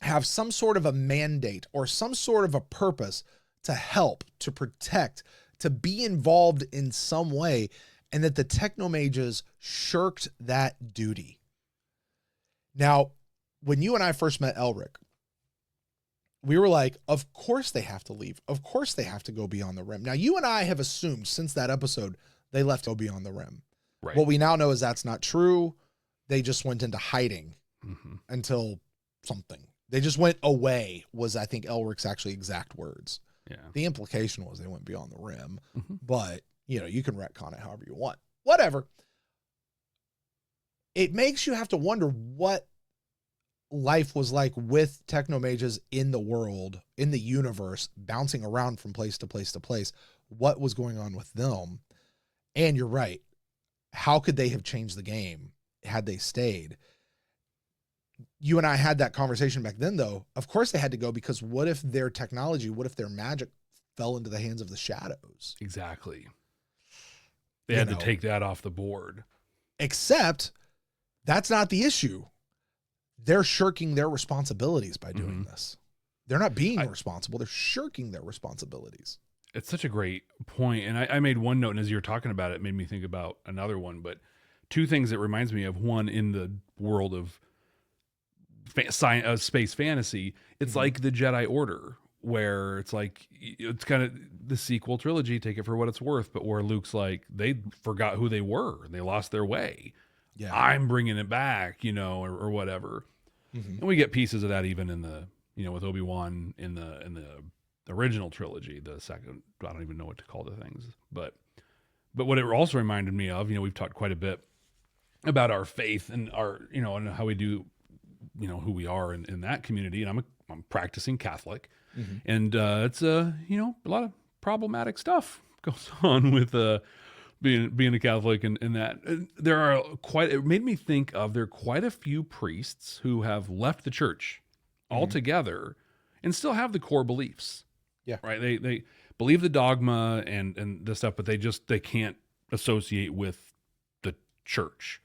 have some sort of a mandate or some sort of a purpose to help, to protect, to be involved in some way, and that the technomages shirked that duty. Now, when you and I first met Elric, we were like, of course they have to leave. Of course they have to go beyond the rim. Now, you and I have assumed since that episode, they left to go beyond the rim. Right. What we now know is that's not true. They just went into hiding until something. They just went away was, I think, Elric's actually exact words. Yeah. The implication was they went beyond the rim, but you can retcon it however you want. Whatever. It makes you have to wonder what life was like with technomages in the world, in the universe, bouncing around from place to place to place. What was going on with them? And you're right. How could they have changed the game had they stayed? You and I had that conversation back then, though. Of course they had to go, because what if their technology, what if their magic fell into the hands of the shadows? Exactly. They had to take that off the board. Except that's not the issue. They're shirking their responsibilities by doing this. They're not being responsible. They're shirking their responsibilities. It's such a great point. And I made one note, and as you were talking about it, it made me think about another one. But two things it reminds me of. One, in the world of space fantasy, it's like the Jedi Order, where it's like, it's kind of the sequel trilogy, take it for what it's worth, but where Luke's like, they forgot who they were. They lost their way. Yeah, I'm bringing it back, or whatever. And we get pieces of that even in the, with Obi-Wan in the original trilogy, the second, I don't even know what to call the things, but what it also reminded me of, we've talked quite a bit about our faith and our, and how we do, who we are in that community. And I'm practicing Catholic, and it's a lot of problematic stuff goes on with being a Catholic, and that there are it made me think of, there are quite a few priests who have left the church altogether and still have the core beliefs. Yeah. Right. They believe the dogma and the stuff, but they can't associate with the church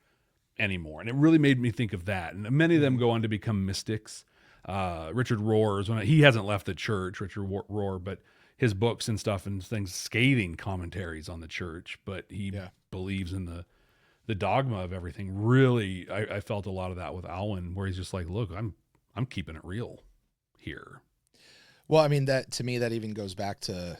anymore. And it really made me think of that. And many of them go on to become mystics. Richard Rohr, he hasn't left the church, Richard Rohr, but his books and stuff and things, scathing commentaries on the church, but he believes in the dogma of everything. Really, I felt a lot of that with Alwyn, where he's just like, look, I'm keeping it real here. Well, I mean, that to me, that even goes back to,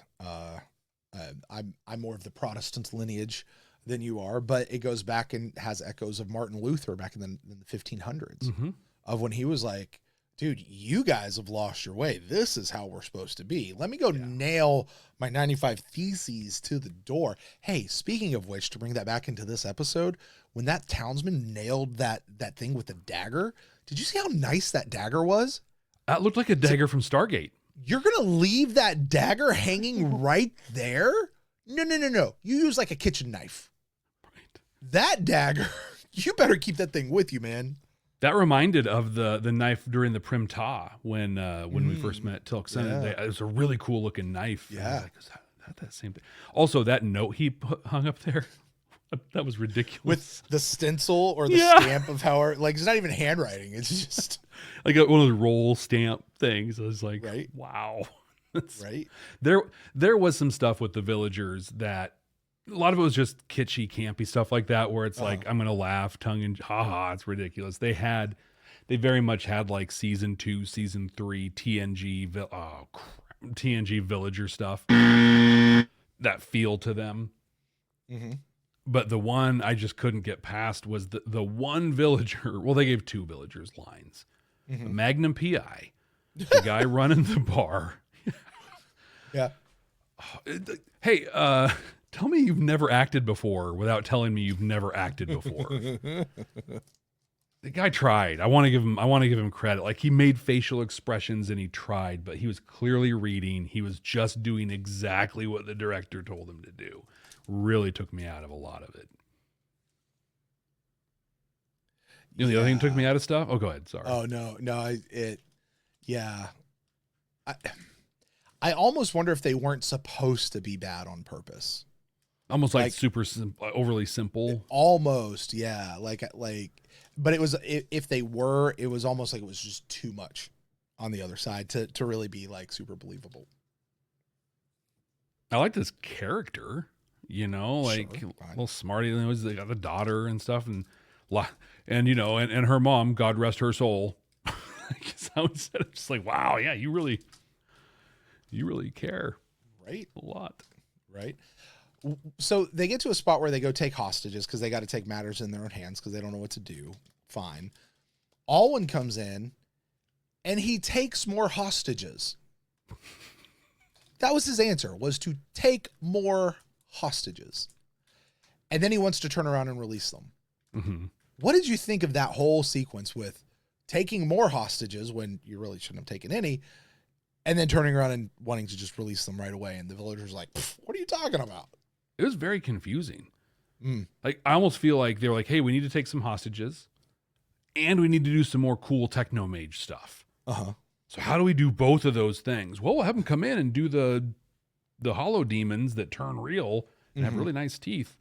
I'm more of the Protestant lineage than you are, but it goes back and has echoes of Martin Luther back in the 1500s of when he was like, dude, you guys have lost your way. This is how we're supposed to be. Let me go nail my 95 Theses to the door. Hey, speaking of which, to bring that back into this episode, when that townsman nailed that thing with the dagger, did you see how nice that dagger was? That looked like a dagger from Stargate. You're going to leave that dagger hanging right there? No. You use like a kitchen knife. Right. That dagger, you better keep that thing with you, man. That reminded of the knife during the Prim Ta when we first met Tilkson. Yeah. It was a really cool looking knife. Yeah. Is that same thing? Also, that note he hung up there, that was ridiculous. With the stencil or the stamp of how, like, it's not even handwriting. It's just like one of the roll stamp things. I was like, right? Wow. Right. There was some stuff with the villagers that a lot of it was just kitschy, campy stuff like that, where it's like, I'm going to laugh, tongue and haha, it's ridiculous. They very much had like season 2, season 3 TNG villager stuff that feel to them. Mm-hmm. But the one I just couldn't get past was the one villager. Well, they gave 2 villagers lines. Mm-hmm. Magnum PI, the guy running the bar. Yeah. Hey, tell me you've never acted before without telling me you've never acted before. The guy tried. I want to give him credit. Like, he made facial expressions and he tried, but he was clearly reading. He was just doing exactly what the director told him to do. Really took me out of a lot of it. You know, the other thing that took me out of stuff? Oh, go ahead. Sorry. Oh, no. I almost wonder if they weren't supposed to be bad on purpose. Almost like super overly simple. Almost, yeah. But it was, if they were, it was almost like it was just too much on the other side to really be like super believable. I like this character, you know, like Sure, a little smarty. They got the daughter and stuff, and you know, and her mom, God rest her soul. I was just like, wow, yeah, you really care, right? A lot, right? So they get to a spot where they go take hostages because they got to take matters in their own hands because they don't know what to do. Fine. Alwyn comes in and he takes more hostages. That was his answer, was to take more hostages. And then he wants to turn around and release them. Mm-hmm. What did you think of that whole sequence with taking more hostages when you really shouldn't have taken any, and then turning around and wanting to just release them right away? And the villagers like, what are you talking about? It was very confusing. Like, I almost feel like they were like, hey, we need to take some hostages and we need to do some more cool technomage stuff. Uh-huh. So how do we do both of those things? Well, we'll have them come in and do the hollow demons that turn real and have really nice teeth.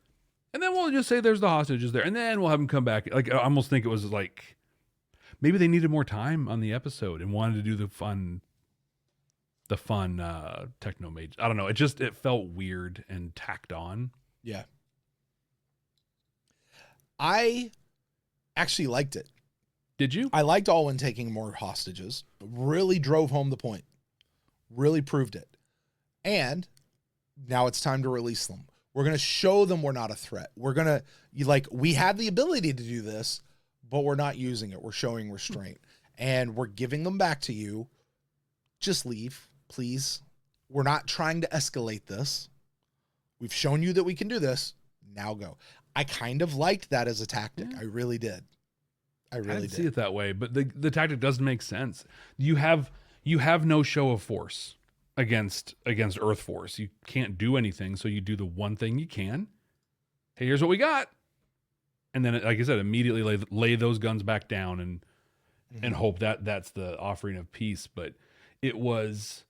And then we'll just say there's the hostages there. And then we'll have them come back. Like, I almost think it was like, maybe they needed more time on the episode and wanted to do the fun technomage. I don't know. It felt weird and tacked on. Yeah. I actually liked it. Did you? I liked Alwyn taking more hostages. Really drove home the point. Really proved it. And now it's time to release them. We're going to show them we're not a threat. We're going to, we have the ability to do this, but we're not using it. We're showing restraint. And we're giving them back to you. Just leave, please. We're not trying to escalate this. We've shown you that we can do this. Now go. I kind of liked that as a tactic. Yeah. I really did. I didn't see it that way, but the tactic doesn't make sense. You have no show of force against Earth Force. You can't do anything, so you do the one thing you can. Hey, here's what we got. And then, like I said, immediately lay those guns back down and hope that that's the offering of peace. But it was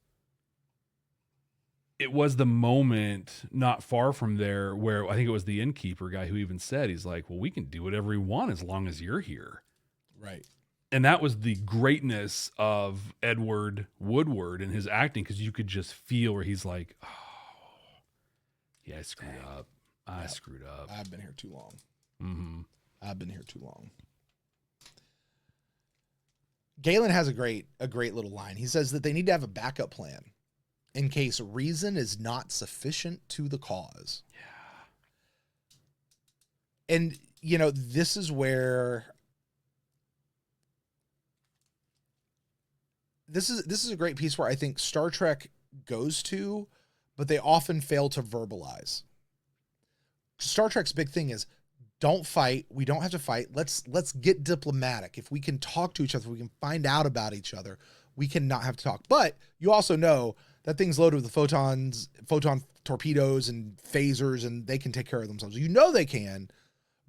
the moment not far from there where I think it was the innkeeper guy who even said, he's like, well, we can do whatever we want as long as you're here. Right. And that was the greatness of Edward Woodward and his acting, because you could just feel where he's like, oh, yeah, I screwed up. I screwed up. I've been here too long. Mm-hmm. I've been here too long. Galen has a great little line. He says that they need to have a backup plan in case reason is not sufficient to the cause. Yeah. And, this is where this is a great piece where I think Star Trek goes to, but they often fail to verbalize. Star Trek's big thing is, don't fight. We don't have to fight. Let's get diplomatic. If we can talk to each other, we can find out about each other. we cannot have to talk. But you also know that thing's loaded with photon torpedoes and phasers, and they can take care of themselves. You know they can,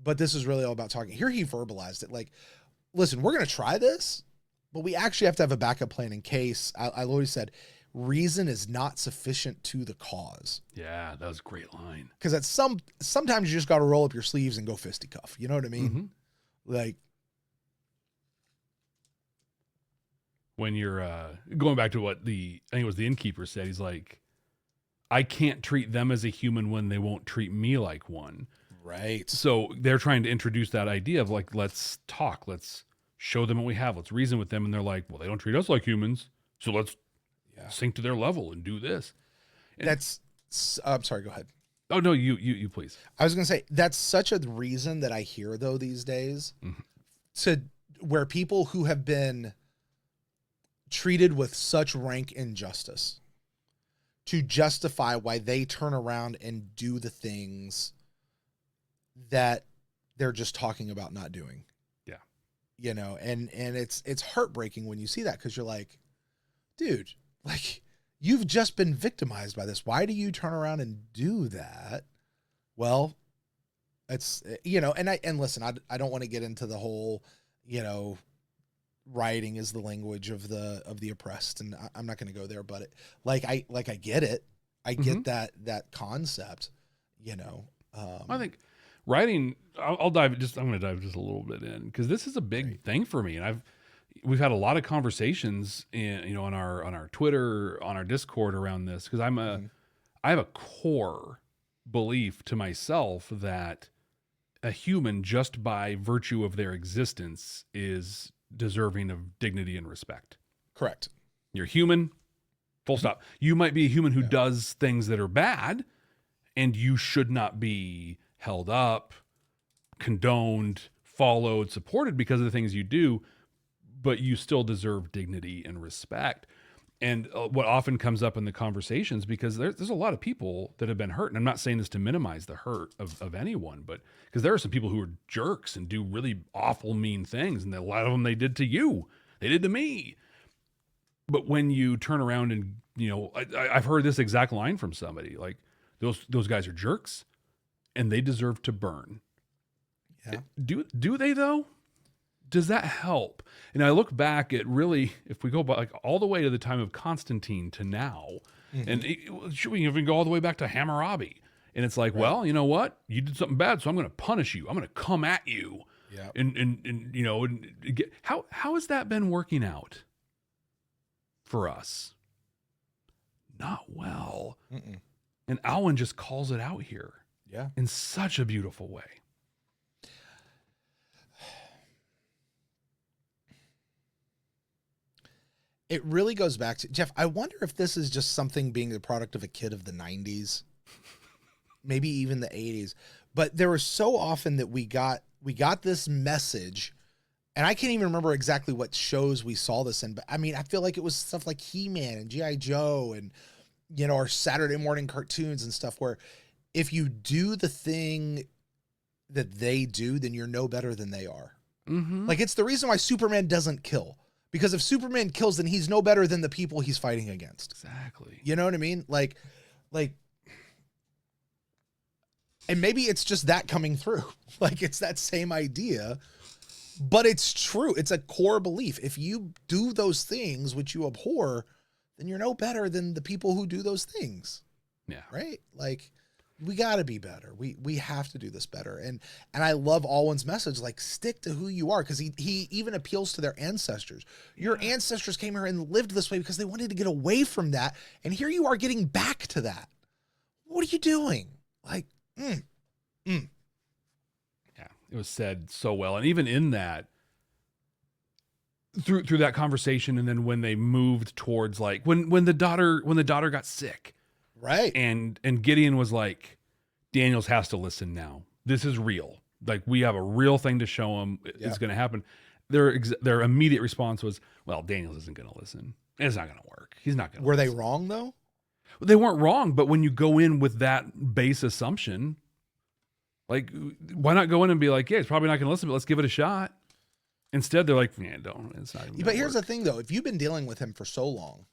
but this is really all about talking. Here he verbalized it. Like, listen, we're going to try this, but we actually have to have a backup plan in case. I always said, reason is not sufficient to the cause. Yeah, that was a great line. Because sometimes you just got to roll up your sleeves and go fisticuff. You know what I mean? Like, when you're going back to what I think it was the innkeeper said, he's like, I can't treat them as a human when they won't treat me like one. Right. So they're trying to introduce that idea of like, let's talk, let's show them what we have, let's reason with them. And they're like, well, they don't treat us like humans, so let's sink to their level and do this. And I'm sorry, go ahead. Oh no, you please. I was going to say, that's such a reason that I hear though these days to where people who have been treated with such rank injustice to justify why they turn around and do the things that they're just talking about not doing. Yeah. You know, and it's heartbreaking when you see that, because you're like, dude, like, you've just been victimized by this. Why do you turn around and do that? Well, it's, you know, and listen, I don't want to get into the whole, you know, rioting is the language of the oppressed, and I'm not going to go there, but I get it. I get that concept, you know. I think writing, I'm going to dive just a little bit in, because this is a big thing for me. And we've had a lot of conversations on our Twitter, on our Discord around this, because I have a core belief to myself that a human, just by virtue of their existence, is deserving of dignity and respect. Correct. You're human, full stop. You might be a human who does things that are bad, and you should not be held up, condoned, followed, supported because of the things you do, but you still deserve dignity and respect. And what often comes up in the conversations, because there's a lot of people that have been hurt, and I'm not saying this to minimize the hurt of anyone, but because there are some people who are jerks and do really awful, mean things, and a lot of them they did to you, they did to me. But when you turn around and, you know, I've heard this exact line from somebody, like, those guys are jerks, and they deserve to burn. Yeah. Do they though? Does that help? And I look back at, really, if we go back all the way to the time of Constantine to now, and should we even go all the way back to Hammurabi? And it's like, well, you know what? You did something bad, so I'm going to punish you. I'm going to come at you. Yeah. And you know, how has that been working out for us? Not well. And Alwyn just calls it out here. Yeah. In such a beautiful way. It really goes back to, Jeff, I wonder if this is just something being the product of a kid of the 90s, maybe even the 80s. But there was so often that we got this message, and I can't even remember exactly what shows we saw this in, but I mean, I feel like it was stuff like He-Man and G.I. Joe and, you know, our Saturday morning cartoons and stuff, where if you do the thing that they do, then you're no better than they are. Like, it's the reason why Superman doesn't kill. Because if Superman kills, then he's no better than the people he's fighting against. Exactly. You know what I mean? Like, and maybe it's just that coming through. Like, it's that same idea, but it's true. It's a core belief. If you do those things which you abhor, then you're no better than the people who do those things. Yeah. Right? Like, we got to be better. We have to do this better. And I love Alwyn's message, like, stick to who you are, because he even appeals to their ancestors. Your ancestors came here and lived this way because they wanted to get away from that. And here you are getting back to that. What are you doing? Like, Yeah, it was said so well. And even in that, through that conversation, and then when they moved towards, like, when the daughter got sick. Right. And Gideon was like, Daniels has to listen now. This is real. Like, we have a real thing to show him. It's going to happen. Their immediate response was, well, Daniels isn't going to listen. It's not going to work. He's not going to. Were they wrong though? They weren't wrong, but when you go in with that base assumption, like, why not go in and be like, yeah, he's probably not going to listen, but let's give it a shot. Instead, they're like, yeah, don't. It's not even But here's the thing, though. If you've been dealing with him for so long,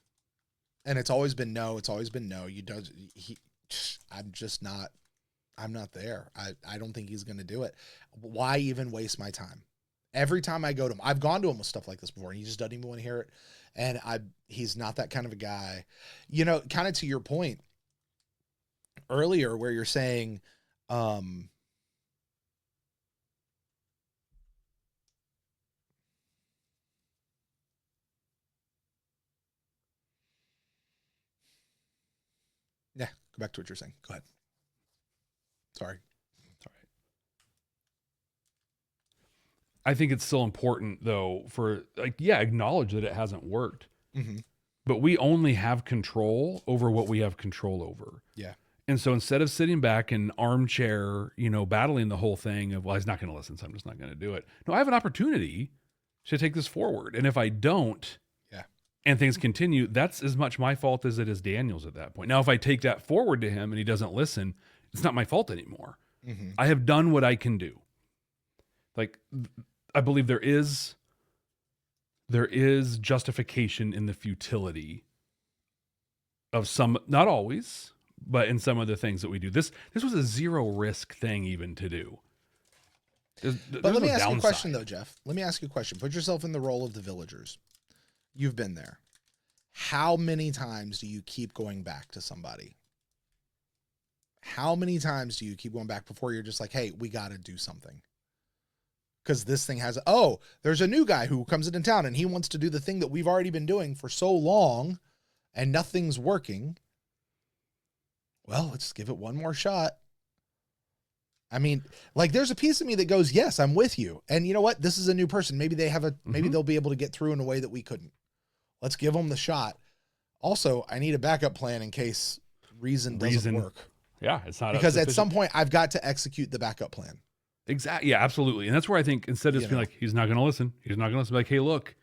and it's always been no, I'm not there. I don't think he's going to do it. Why even waste my time? Every time I go to him, I've gone to him with stuff like this before, and he just doesn't even want to hear it. And he's not that kind of a guy. You know, kind of to your point earlier where you're saying, yeah, go back to what you're saying. Go ahead. Sorry. All right. I think it's still important, though, for acknowledge that it hasn't worked. Mm-hmm. But we only have control over what we have control over. Yeah. And so instead of sitting back in armchair, battling the whole thing of, well, he's not going to listen, so I'm just not going to do it. No, I have an opportunity to take this forward. And if I don't, and things continue, that's as much my fault as it is Daniel's at that point. Now, if I take that forward to him and he doesn't listen, it's not my fault anymore. Mm-hmm. I have done what I can do. Like, I believe there is justification in the futility of some, not always, but in some of the things that we do. This was a zero risk thing even to do. But let me ask you a question, though, Jeff. Let me ask you a question. Put yourself in the role of the villagers. You've been there. How many times do you keep going back to somebody? How many times do you keep going back before you're just like, hey, we got to do something? Because this thing has, there's a new guy who comes into town and he wants to do the thing that we've already been doing for so long and nothing's working. Well, let's give it one more shot. I mean, like, there's a piece of me that goes, yes, I'm with you. And you know what? This is a new person. Maybe maybe they'll be able to get through in a way that we couldn't. Let's give them the shot. Also, I need a backup plan in case reason doesn't work. Yeah, it's not because at some point I've got to execute the backup plan. Exactly. Yeah, absolutely. And that's where I think instead of just being like, he's not going to listen. He's not going to listen. Like, hey, look,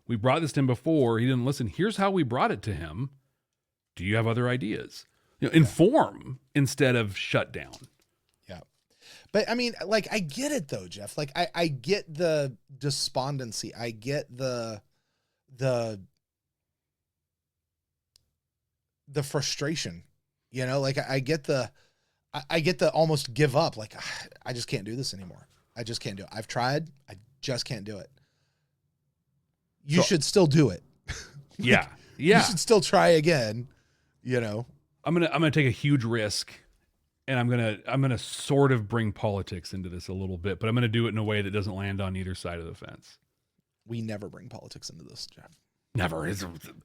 we brought this to him before. He didn't listen. Here's how we brought it to him. Do you have other ideas? Inform instead of shut down. Yeah. But I mean, like, I get it though, Jeff. Like, I get the despondency. I get the frustration, like I get the almost give up. Like, I just can't do this anymore. I just can't do it. I've tried. I just can't do it. You should still do it. Yeah. You should still try again. I'm gonna take a huge risk, and I'm gonna sort of bring politics into this a little bit, but I'm gonna do it in a way that doesn't land on either side of the fence. We never bring politics into this, Jeff. Never.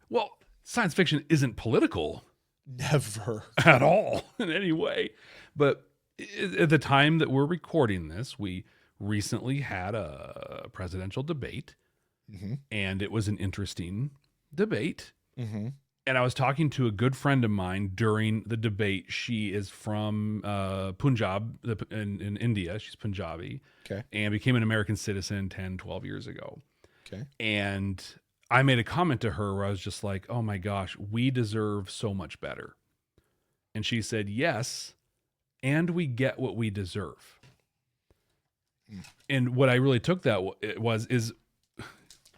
Well, science fiction isn't political. Never. At all in any way. But at the time that we're recording this, we recently had a presidential debate, and it was an interesting debate. Mm-hmm. And I was talking to a good friend of mine during the debate. She is from Punjab in India. She's Punjabi. Okay. And became an American citizen 10, 12 years ago. Okay. And I made a comment to her where I was just like, oh my gosh, we deserve so much better. And she said, yes, and we get what we deserve. And what I really took that is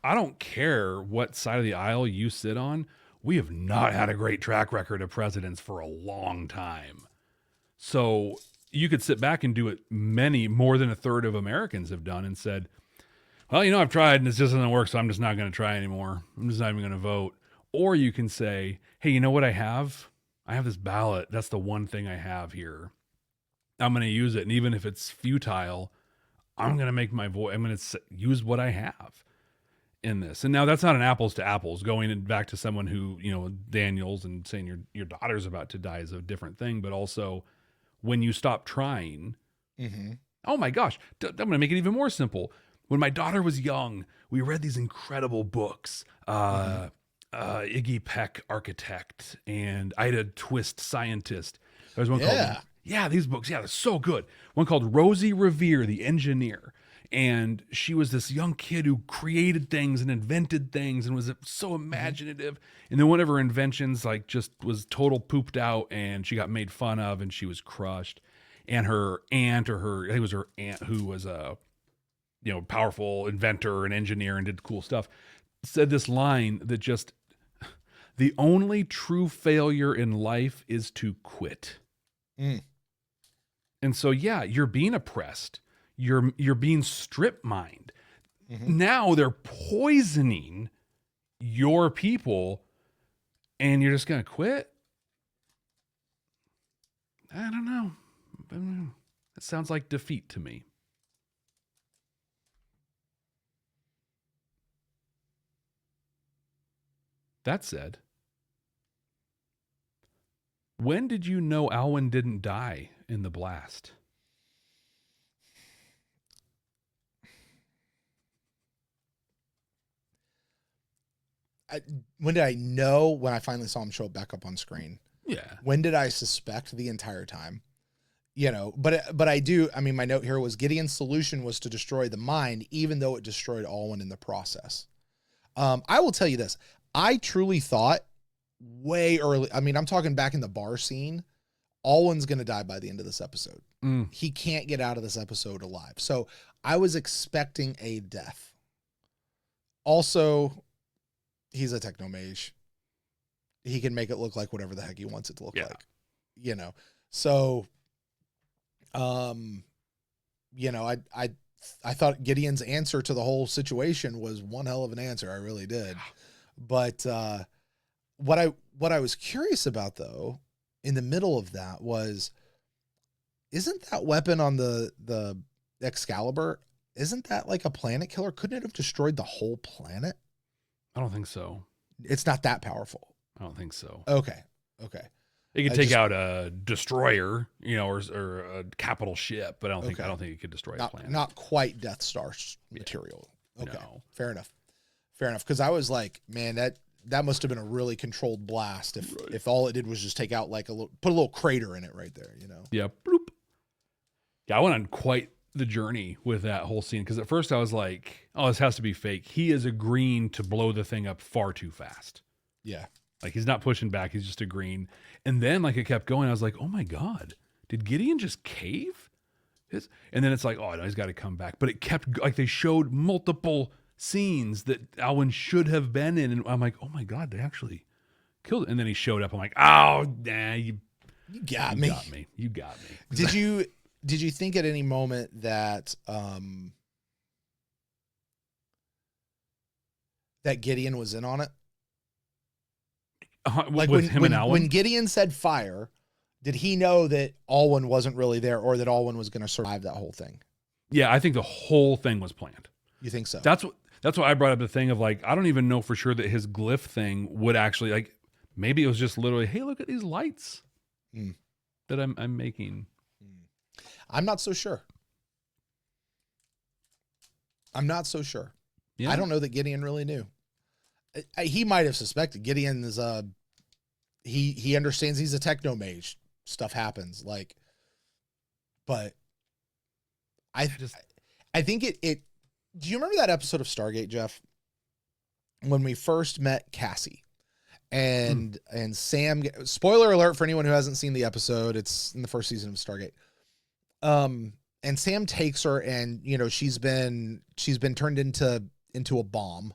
I don't care what side of the aisle you sit on. We have not had a great track record of presidents for a long time. So you could sit back and do it more than a third of Americans have done and said, well, I've tried and it just doesn't work, so I'm just not going to try anymore. I'm just not even going to vote. Or you can say, hey, you know what I have? I have this ballot. That's the one thing I have here. I'm going to use it. And even if it's futile, I'm going to make my voice. I'm going to use what I have in this. And now that's not an apples to apples. Going back to someone who, Daniel's and saying your daughter's about to die is a different thing. But also when you stop trying, oh my gosh, I'm going to make it even more simple. When my daughter was young, we read these incredible books, Iggy Peck, Architect, and Ida Twist, Scientist. There's one called, these books, they're so good. One called Rosie Revere, the Engineer. And she was this young kid who created things and invented things and was so imaginative. And then one of her inventions, just was total pooped out and she got made fun of and she was crushed. And her aunt, I think it was her aunt who was powerful inventor and engineer and did cool stuff, said this line that just, the only true failure in life is to quit. Mm. And so, yeah, you're being oppressed. You're being strip mined. Now they're poisoning your people and you're just going to quit. I don't know. It sounds like defeat to me. That said, when did you know Alwyn didn't die in the blast? When did I know? When I finally saw him show back up on screen. Yeah. When did I suspect? The entire time? But I do. I mean, my note here was Gideon's solution was to destroy the mine, even though it destroyed Alwyn in the process. I will tell you this. I truly thought way early. I mean, I'm talking back in the bar scene. Alwyn's going to die by the end of this episode. He can't get out of this episode alive. So I was expecting a death. Also, he's a technomage. He can make it look like whatever the heck he wants it to look like, So, I thought Gideon's answer to the whole situation was one hell of an answer. I really did. But what I was curious about though, in the middle of that was, isn't that weapon on the Excalibur? Isn't that like a planet killer? Couldn't it have destroyed the whole planet? I don't think so. It's not that powerful. I don't think so. Okay. It could take out a destroyer, or a capital ship, but I don't think it could destroy a planet. Not quite Death Star material. Okay. No. Fair enough. Because I was like, man, that must have been a really controlled blast if all it did was just take out put a little crater in it right there, Yeah. Bloop. Yeah, I went on quite the journey with that whole scene because at first I was like, oh, this has to be fake. He is agreeing to blow the thing up far too fast. Yeah. Like he's not pushing back. He's just agreeing. And then it kept going. I was like, oh my God, did Gideon just cave? And then it's like, oh no, he's got to come back. But it kept they showed multiple scenes that Alwyn should have been in. And I'm like, oh my God, they actually killed it. And then he showed up. I'm like, oh, nah, you got me. You got me. Did you think at any moment that that Gideon was in on it? With him and Alwyn? When Gideon said fire, did he know that Alwyn wasn't really there or that Alwyn was going to survive that whole thing? Yeah, I think the whole thing was planned. You think so? That's why I brought up the thing of I don't even know for sure that his glyph thing would actually maybe it was just literally, hey, look at these lights that I'm making. I'm not so sure. Yeah. I don't know that Gideon really knew. He might have suspected. Gideon is he understands he's a technomage. Stuff happens but I think it. Do you remember that episode of Stargate, Jeff? When we first met Cassie and Sam, spoiler alert for anyone who hasn't seen the episode. It's in the first season of Stargate. And Sam takes her and, she's been turned into a bomb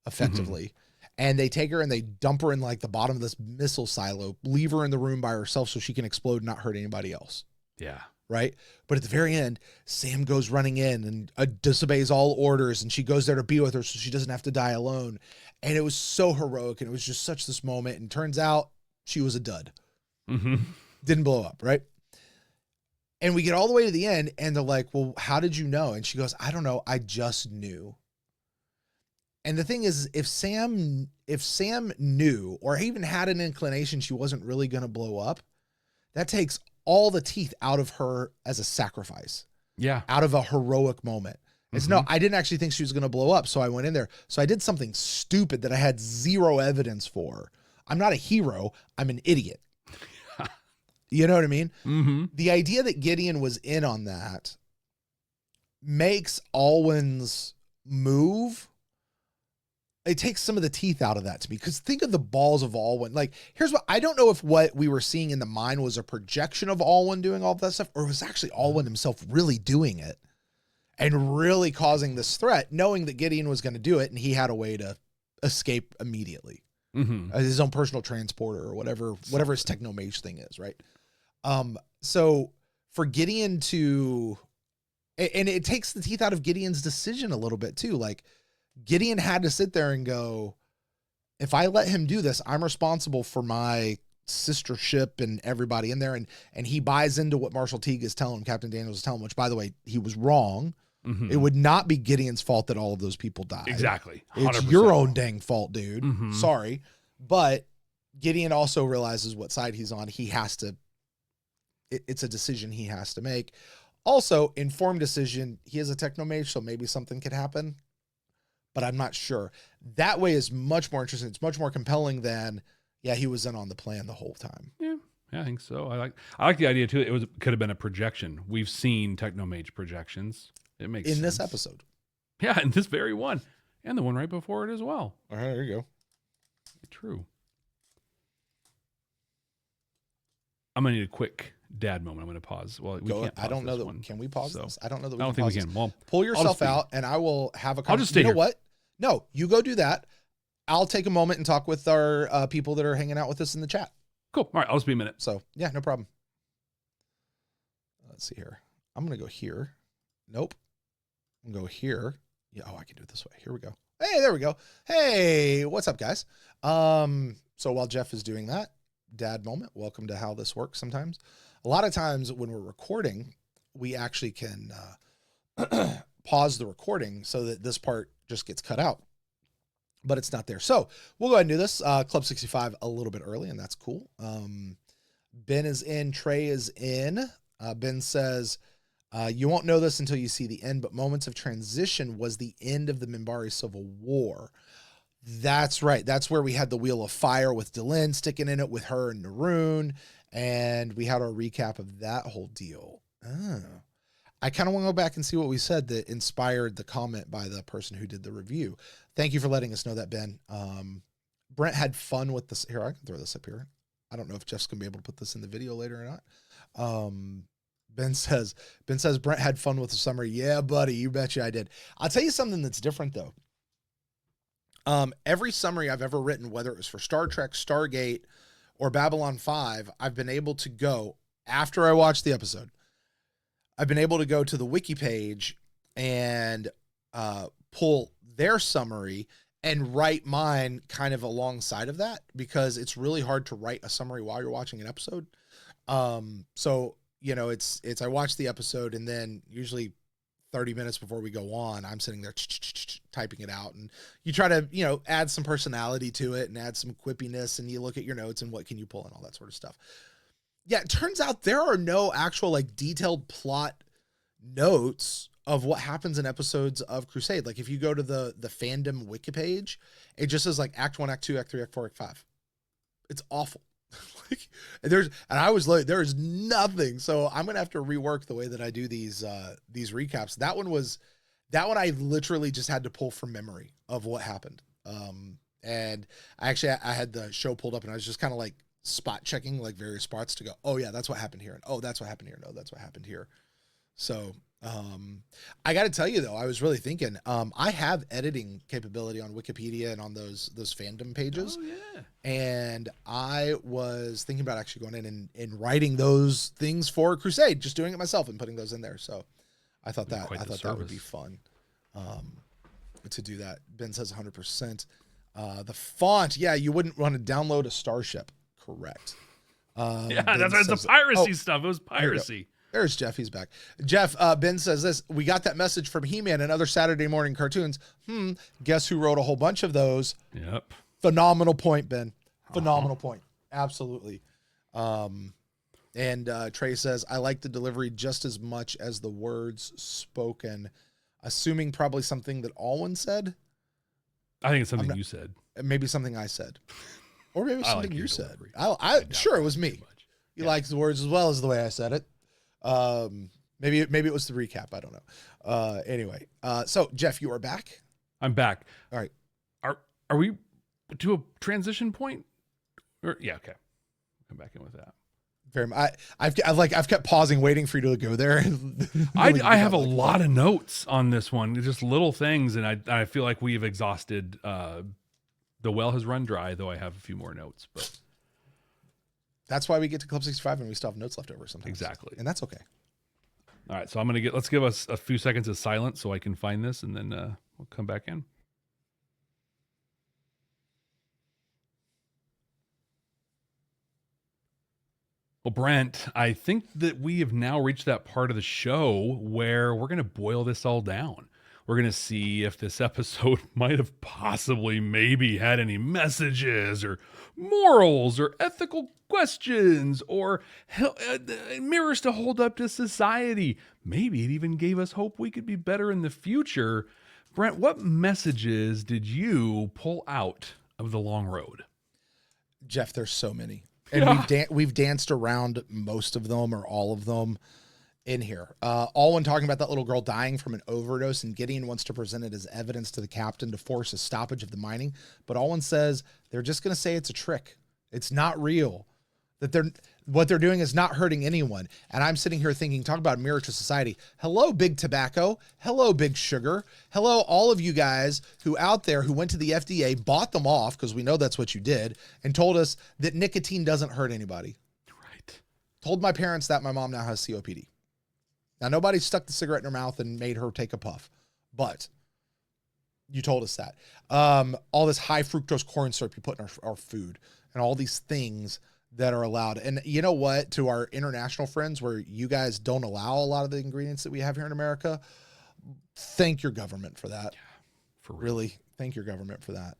effectively. And they take her and they dump her in the bottom of this missile silo, leave her in the room by herself so she can explode and not hurt anybody else. Yeah. Right. But at the very end, Sam goes running in and disobeys all orders. And she goes there to be with her so she doesn't have to die alone. And it was so heroic. And it was just such this moment. And turns out she was a dud. Didn't blow up. Right. And we get all the way to the end and they're like, well, how did you know? And she goes, I don't know. I just knew. And the thing is, if Sam knew or even had an inclination she wasn't really going to blow up, that takes all the teeth out of her as a sacrifice. Yeah. Out of a heroic moment. It's no, I didn't actually think she was going to blow up. So I went in there. So I did something stupid that I had zero evidence for. I'm not a hero. I'm an idiot. You know what I mean? The idea that Gideon was in on that makes Alwyn's move. It takes some of the teeth out of that to me. Because think of the balls of Alwyn. Here's what I don't know if what we were seeing in the mine was a projection of Alwyn doing all of that stuff, or it was actually Alwyn himself really doing it. and really causing this threat, knowing that Gideon was going to do it, and he had a way to escape immediately. His own personal transporter or whatever his technomage thing is, right? So for Gideon to, and it takes the teeth out of Gideon's decision a little bit too. Like Gideon had to sit there and go, if I let him do this, I'm responsible for my sister ship and everybody in there. And he buys into what Marshal Teague is telling him, Captain Daniels is telling him, which by the way, he was wrong. It would not be Gideon's fault that all of those people died. Exactly. 100%. It's your own dang fault, dude. Sorry. But Gideon also realizes what side he's on. He has to, it's a decision he has to make. Also, informed decision. He has a technomage, so maybe something could happen, but I'm not sure. That way is much more interesting. It's much more compelling than, yeah, he was in on the plan the whole time. Yeah, I think so. I like the idea too. Could have been a projection. We've seen technomage projections. It makes sense. In this episode. Yeah, in this very one. And the one right before it as well. All right, there you go. True. I'm going to need a quick dad moment. I'm going to pause. Well, we can't pause I don't know this that. one. Can we pause this? I don't know that we I don't can think pause we can. this. Well, pull yourself out and I will have a conversation. I'll just stay You know here. what? No, you go do that. I'll take a moment and talk with our people that are hanging out with us in the chat. Cool. All right. I'll just be a minute. So, yeah, no problem. Let's see here. I'm going to go here. Nope. I'm going to go here. Yeah. Oh, I can do it this way. Here we go. Hey, there we go. Hey, what's up, guys? So while Jeff is doing that, dad moment, welcome to how this works sometimes. A lot of times when we're recording, we actually can pause the recording so that this part just gets cut out, but it's not there. So we'll go ahead and do this. Club 65 a little bit early, and that's cool. Ben is in. Trey is in. Ben says, you won't know this until you see the end, but Moments of Transition was the end of the Minbari Civil War. That's right. That's where we had the Wheel of Fire with Delin sticking in it with her and Naroon, and we had our recap of that whole deal. Oh. I kind of want to go back and see what we said that inspired the comment by the person who did the review. Thank you for letting us know that, Ben. Brent had fun with this. Here, I can throw this up here. I don't know if Jeff's going to be able to put this in the video later or not. Ben says, Brent had fun with the summary. Yeah, buddy, you betcha I did. I'll tell you something that's different, though. Every summary I've ever written, whether it was for Star Trek, Stargate, or Babylon 5, I've been able to go, after I watched the episode, I've been able to go to the wiki page and pull their summary and write mine kind of alongside of that, because it's really hard to write a summary while you're watching an episode. So, you know, it's I watch the episode, and then usually 30 minutes before we go on, I'm sitting there typing it out, and you try to, you know, add some personality to it and add some quippiness, and you look at your notes and what can you pull and all that sort of stuff. Yeah, it turns out there are no actual like detailed plot notes of what happens in episodes of Crusade. Like if you go to the fandom wiki page, it just says like Act 1, Act 2, Act 3, Act 4, Act 5. It's awful. Like and I was like, there is nothing. So I'm gonna have to rework the way that I do these recaps. That one I literally just had to pull from memory of what happened. And I had the show pulled up, and I was just kind of like spot checking like various spots to go, oh yeah, that's what happened here, and oh that's what happened here, no, that's what happened here. So I got to tell you though, I was really thinking, I have editing capability on Wikipedia and on those fandom pages. Oh, yeah. And I was thinking about actually going in and writing those things for Crusade, just doing it myself and putting those in there. So I thought that would be fun to do that. Ben says 100%. The font, yeah, you wouldn't want to download a Starship. Correct. Yeah, that's right. It's the piracy stuff. It was piracy. There's Jeff. He's back. Jeff, Ben says this. We got that message from He-Man and other Saturday morning cartoons. Guess who wrote a whole bunch of those? Yep. Phenomenal point, Ben. Phenomenal point. Absolutely. And Trey says, I like the delivery just as much as the words spoken. Assuming probably something that Alwyn said. I think it's something you said. Maybe something I said. Or maybe something you said. Delivery. I sure it was me. He likes the words as well as the way I said it. Maybe it was the recap. I don't know. Anyway, so Jeff, you are back. I'm back. All right. Are we to a transition point? Yeah. Okay. Come back in with that. Very much. I've kept pausing, waiting for you to go there. I have a lot of notes on this one, just little things, and I feel like we've exhausted. The well has run dry, though I have a few more notes, but that's why we get to Club 65 and we still have notes left over sometimes. Exactly, and that's okay. All right, so let's give us a few seconds of silence so I can find this, and then we'll come back in. Well, Brent, I think that we have now reached that part of the show where we're going to boil this all down. We're going to see if this episode might have possibly maybe had any messages or morals or ethical questions or mirrors to hold up to society. Maybe it even gave us hope we could be better in the future. Brent, what messages did you pull out of the long road? Jeff, there's so many. And we've danced around most of them or all of them in here. Alwyn talking about that little girl dying from an overdose, and Gideon wants to present it as evidence to the captain to force a stoppage of the mining. But Alwyn says they're just going to say it's a trick. It's not real. That what they're doing is not hurting anyone. And I'm sitting here thinking, talk about mirror to society. Hello, big tobacco. Hello, big sugar. Hello, all of you guys who out there who went to the FDA, bought them off, because we know that's what you did, and told us that nicotine doesn't hurt anybody. Right. Told my parents that my mom now has COPD. Now, nobody stuck the cigarette in her mouth and made her take a puff, but you told us that. All this high fructose corn syrup you put in our food and all these things that are allowed. And you know what? To our international friends where you guys don't allow a lot of the ingredients that we have here in America, thank your government for that. Yeah, for real. Really, thank your government for that.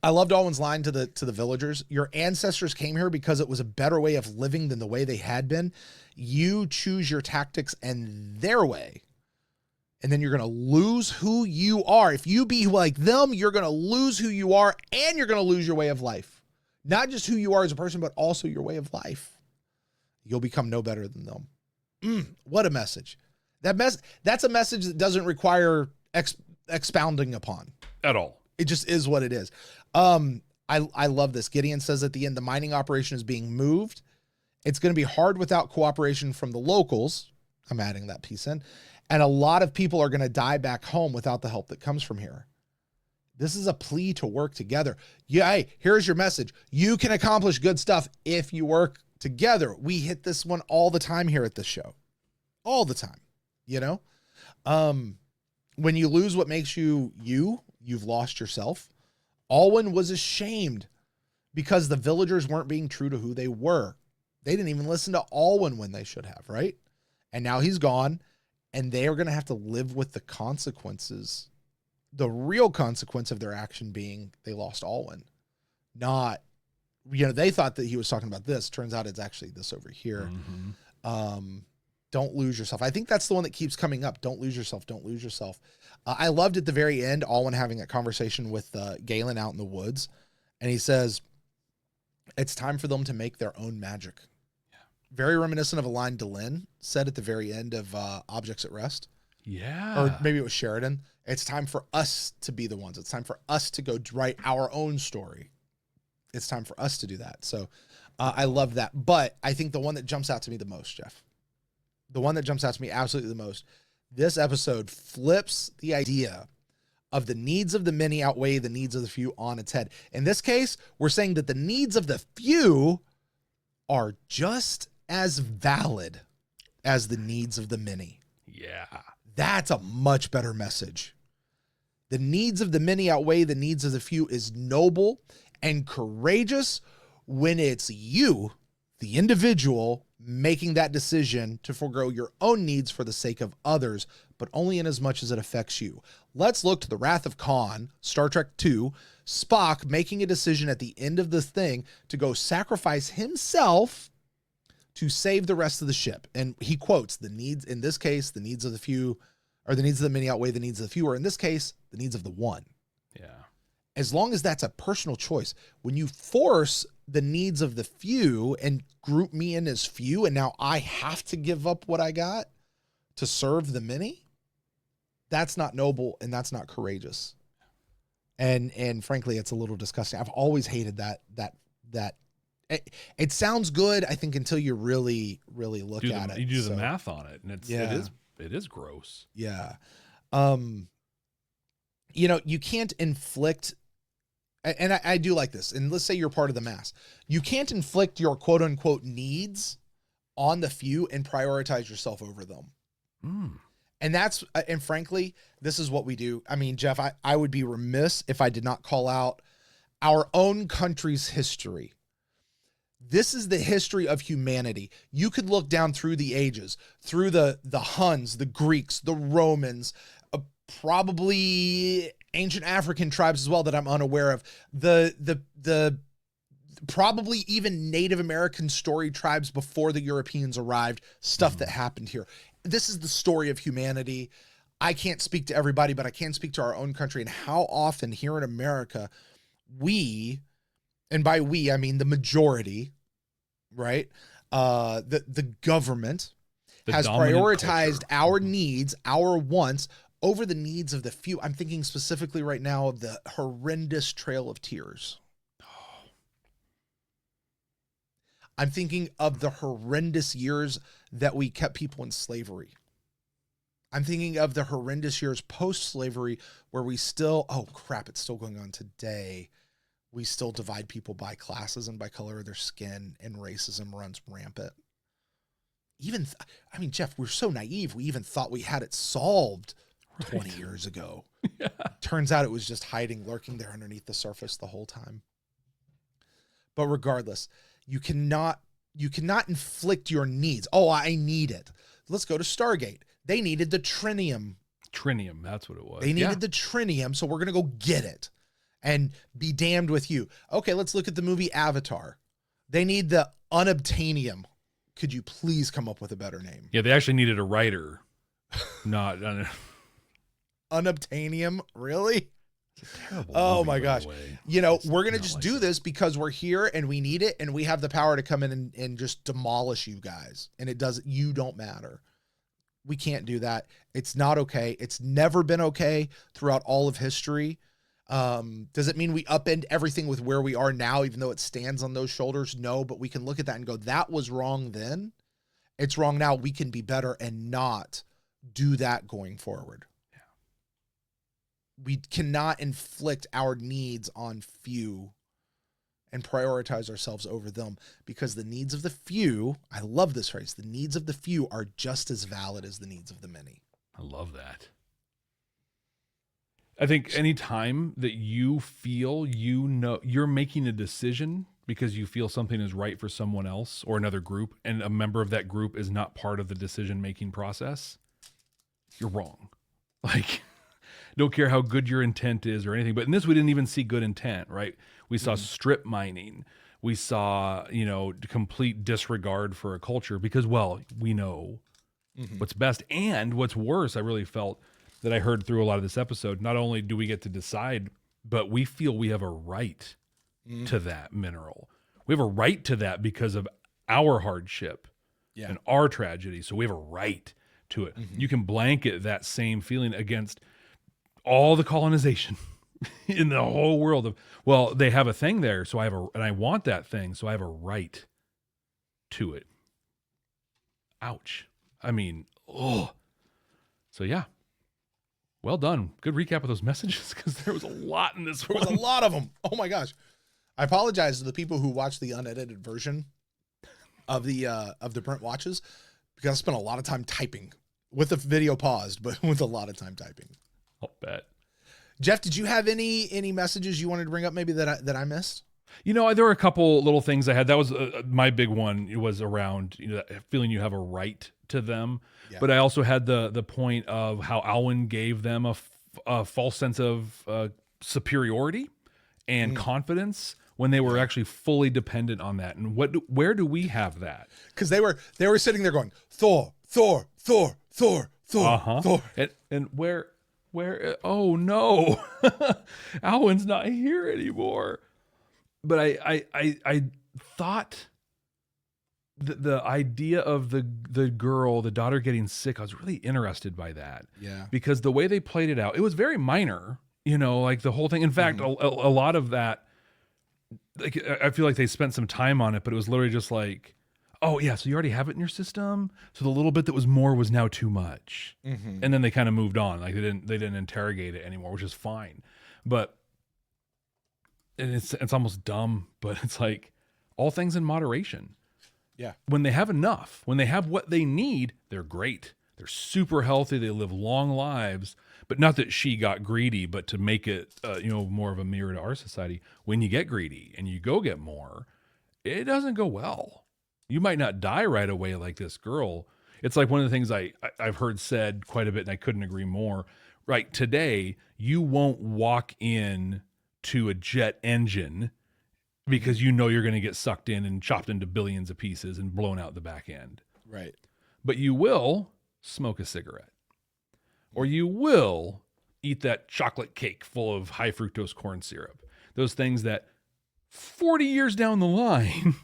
I loved Alwyn's line to the villagers. Your ancestors came here because it was a better way of living than the way they had been. You choose your tactics and their way, and then you're going to lose who you are. If you be like them, you're going to lose who you are, and you're going to lose your way of life. Not just who you are as a person, but also your way of life. You'll become no better than them. What a message. That's a message that doesn't require expounding upon. At all. It just is what it is. I love this. Gideon says at the end, the mining operation is being moved. It's going to be hard without cooperation from the locals. I'm adding that piece in. And a lot of people are going to die back home without the help that comes from here. This is a plea to work together. Yeah, hey, here's your message. You can accomplish good stuff if you work together. We hit this one all the time here at this show. All the time, you know? When you lose what makes you've lost yourself. Alwyn was ashamed because the villagers weren't being true to who they were. They didn't even listen to Alwyn when they should have, right? And now he's gone, and they are going to have to live with the consequences. The real consequence of their action being they lost Alwyn. Not, they thought that he was talking about this. Turns out it's actually this over here. Mm-hmm. Don't lose yourself. I think that's the one that keeps coming up. Don't lose yourself. Don't lose yourself. I loved at the very end, Alwyn having a conversation with Galen out in the woods. And he says, it's time for them to make their own magic. Yeah. Very reminiscent of a line Delin said at the very end of Objects at Rest. Yeah. Or maybe it was Sheridan. It's time for us to be the ones. It's time for us to go write our own story. It's time for us to do that. So I love that. But I think the one that jumps out to me the most, Jeff, the one that jumps out to me absolutely the most, this episode flips the idea of the needs of the many outweigh the needs of the few on its head. In this case, we're saying that the needs of the few are just as valid as the needs of the many. Yeah. That's a much better message. The needs of the many outweigh the needs of the few is noble and courageous when it's you, the individual, making that decision to forego your own needs for the sake of others, but only in as much as it affects you. Let's look to the Wrath of Khan, Star Trek II, Spock making a decision at the end of the thing to go sacrifice himself to save the rest of the ship. And he quotes the needs, in this case, the needs of the few, or the needs of the many outweigh the needs of the few, or in this case, the needs of the one. Yeah. As long as that's a personal choice, when you force the needs of the few and group me in as few, and now I have to give up what I got to serve the many, that's not noble and that's not courageous. And frankly, it's a little disgusting. I've always hated that it sounds good, I think, until you really look at it. You do the math on it, and it is gross. Yeah. You can't inflict, and I do like this, and let's say you're part of the mass. You can't inflict your quote unquote needs on the few and prioritize yourself over them. And frankly, this is what we do. I mean, Jeff, I would be remiss if I did not call out our own country's history. This is the history of humanity. You could look down through the ages, through the Huns, the Greeks, the Romans, probably ancient African tribes as well that I'm unaware of. The probably even Native American story tribes before the Europeans arrived, stuff that happened here. This is the story of humanity. I can't speak to everybody, but I can speak to our own country and how often here in America, we, and by we, I mean the majority, right? The government has prioritized our needs, our wants over the needs of the few. I'm thinking specifically right now of the horrendous Trail of Tears. I'm thinking of the horrendous years that we kept people in slavery. I'm thinking of the horrendous years post-slavery where we still, oh crap, it's still going on today. We still divide people by classes and by color of their skin, and racism runs rampant. Jeff, we're so naive. We even thought we had it solved 20 years ago. Yeah. Turns out it was just hiding, lurking there underneath the surface the whole time. But regardless, you cannot inflict your needs. Oh, I need it. Let's go to Stargate. They needed the trinium. Trinium, that's what it was. They needed the trinium, so we're going to go get it and be damned with you. Okay, let's look at the movie Avatar. They need the unobtainium. Could you please come up with a better name? Yeah, they actually needed a writer. Not unobtainium, really? Oh my gosh. We're going to just do this because we're here and we need it and we have the power to come in and just demolish you guys. And you don't matter. We can't do that. It's not okay. It's never been okay throughout all of history. Does it mean we upend everything with where we are now, even though it stands on those shoulders? No, but we can look at that and go, that was wrong then. It's wrong now. We can be better and not do that going forward. We cannot inflict our needs on few and prioritize ourselves over them, because the needs of the few, I love this phrase, the needs of the few are just as valid as the needs of the many. I love that. I think any time that you feel you're making a decision because you feel something is right for someone else or another group, and a member of that group is not part of the decision-making process, you're wrong. Like, don't care how good your intent is or anything. But in this, we didn't even see good intent, right? We saw strip mining. We saw, complete disregard for a culture because, well, we know what's best. And what's worse, I really felt that I heard through a lot of this episode, not only do we get to decide, but we feel we have a right to that mineral. We have a right to that because of our hardship and our tragedy. So we have a right to it. You can blanket that same feeling against all the colonization in the whole world of, well, they have a thing there, so and I want that thing, so I have a right to it. Ouch. I mean, oh. So yeah. Well done. Good recap of those messages, because there was a lot in this one. There was a lot of them. Oh my gosh. I apologize to the people who watched the unedited version of the Brent watches, because I spent a lot of time typing with the video paused, but with a lot of time typing. I'll bet. Jeff, did you have any messages you wanted to bring up maybe that I missed? There were a couple little things I had. That was my big one. It was around feeling you have a right to them. Yeah. But I also had the point of how Alwyn gave them a false sense of superiority and confidence when they were actually fully dependent on that. And where do we have that? Because they were sitting there going, Thor, Thor, Thor, Thor, Thor, Thor. And where, oh no, Alwyn's not here anymore. But I thought the idea of the girl, the daughter getting sick, I was really interested by that. Yeah. Because the way they played it out, it was very minor, like the whole thing. In fact, a lot of that like I feel like they spent some time on it, but it was literally just like, oh yeah, so you already have it in your system. So the little bit that was more was now too much, and then they kind of moved on. Like they didn't interrogate it anymore, which is fine. But and it's almost dumb, but it's like all things in moderation. Yeah. When they have enough, when they have what they need, they're great. They're super healthy. They live long lives. But not that she got greedy, but to make it, more of a mirror to our society. When you get greedy and you go get more, it doesn't go well. You might not die right away like this girl. It's like one of the things I've heard said quite a bit, and I couldn't agree more. Right today, you won't walk in to a jet engine because you know you're going to get sucked in and chopped into billions of pieces and blown out the back end. Right. But you will smoke a cigarette. Or you will eat that chocolate cake full of high fructose corn syrup. Those things that 40 years down the line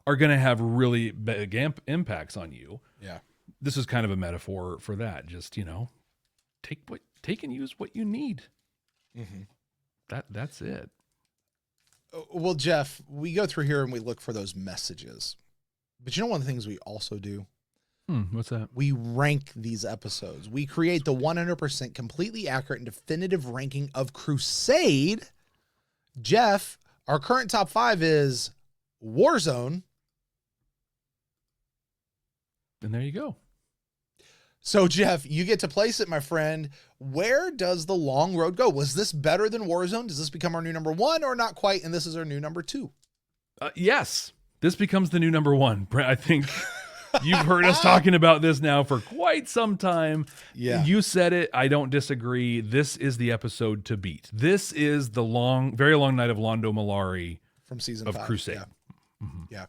are going to have really big impacts on you. Yeah. This is kind of a metaphor for that. Just, take and use what you need. That's it. Well, Jeff, we go through here and we look for those messages. But one of the things we also do? What's that? We rank these episodes. We create the 100% completely accurate and definitive ranking of Crusade. Jeff, our current top 5 is Warzone. And there you go. So, Jeff, you get to place it, my friend. Where does the long road go? Was this better than Warzone? Does this become our new number 1 or not quite? And this is our new number 2. Yes, this becomes the new number 1. Brent, I think you've heard us talking about this now for quite some time. Yeah. You said it. I don't disagree. This is the episode to beat. This is the very long night of Londo Mollari from season of 5. Crusade. Yeah.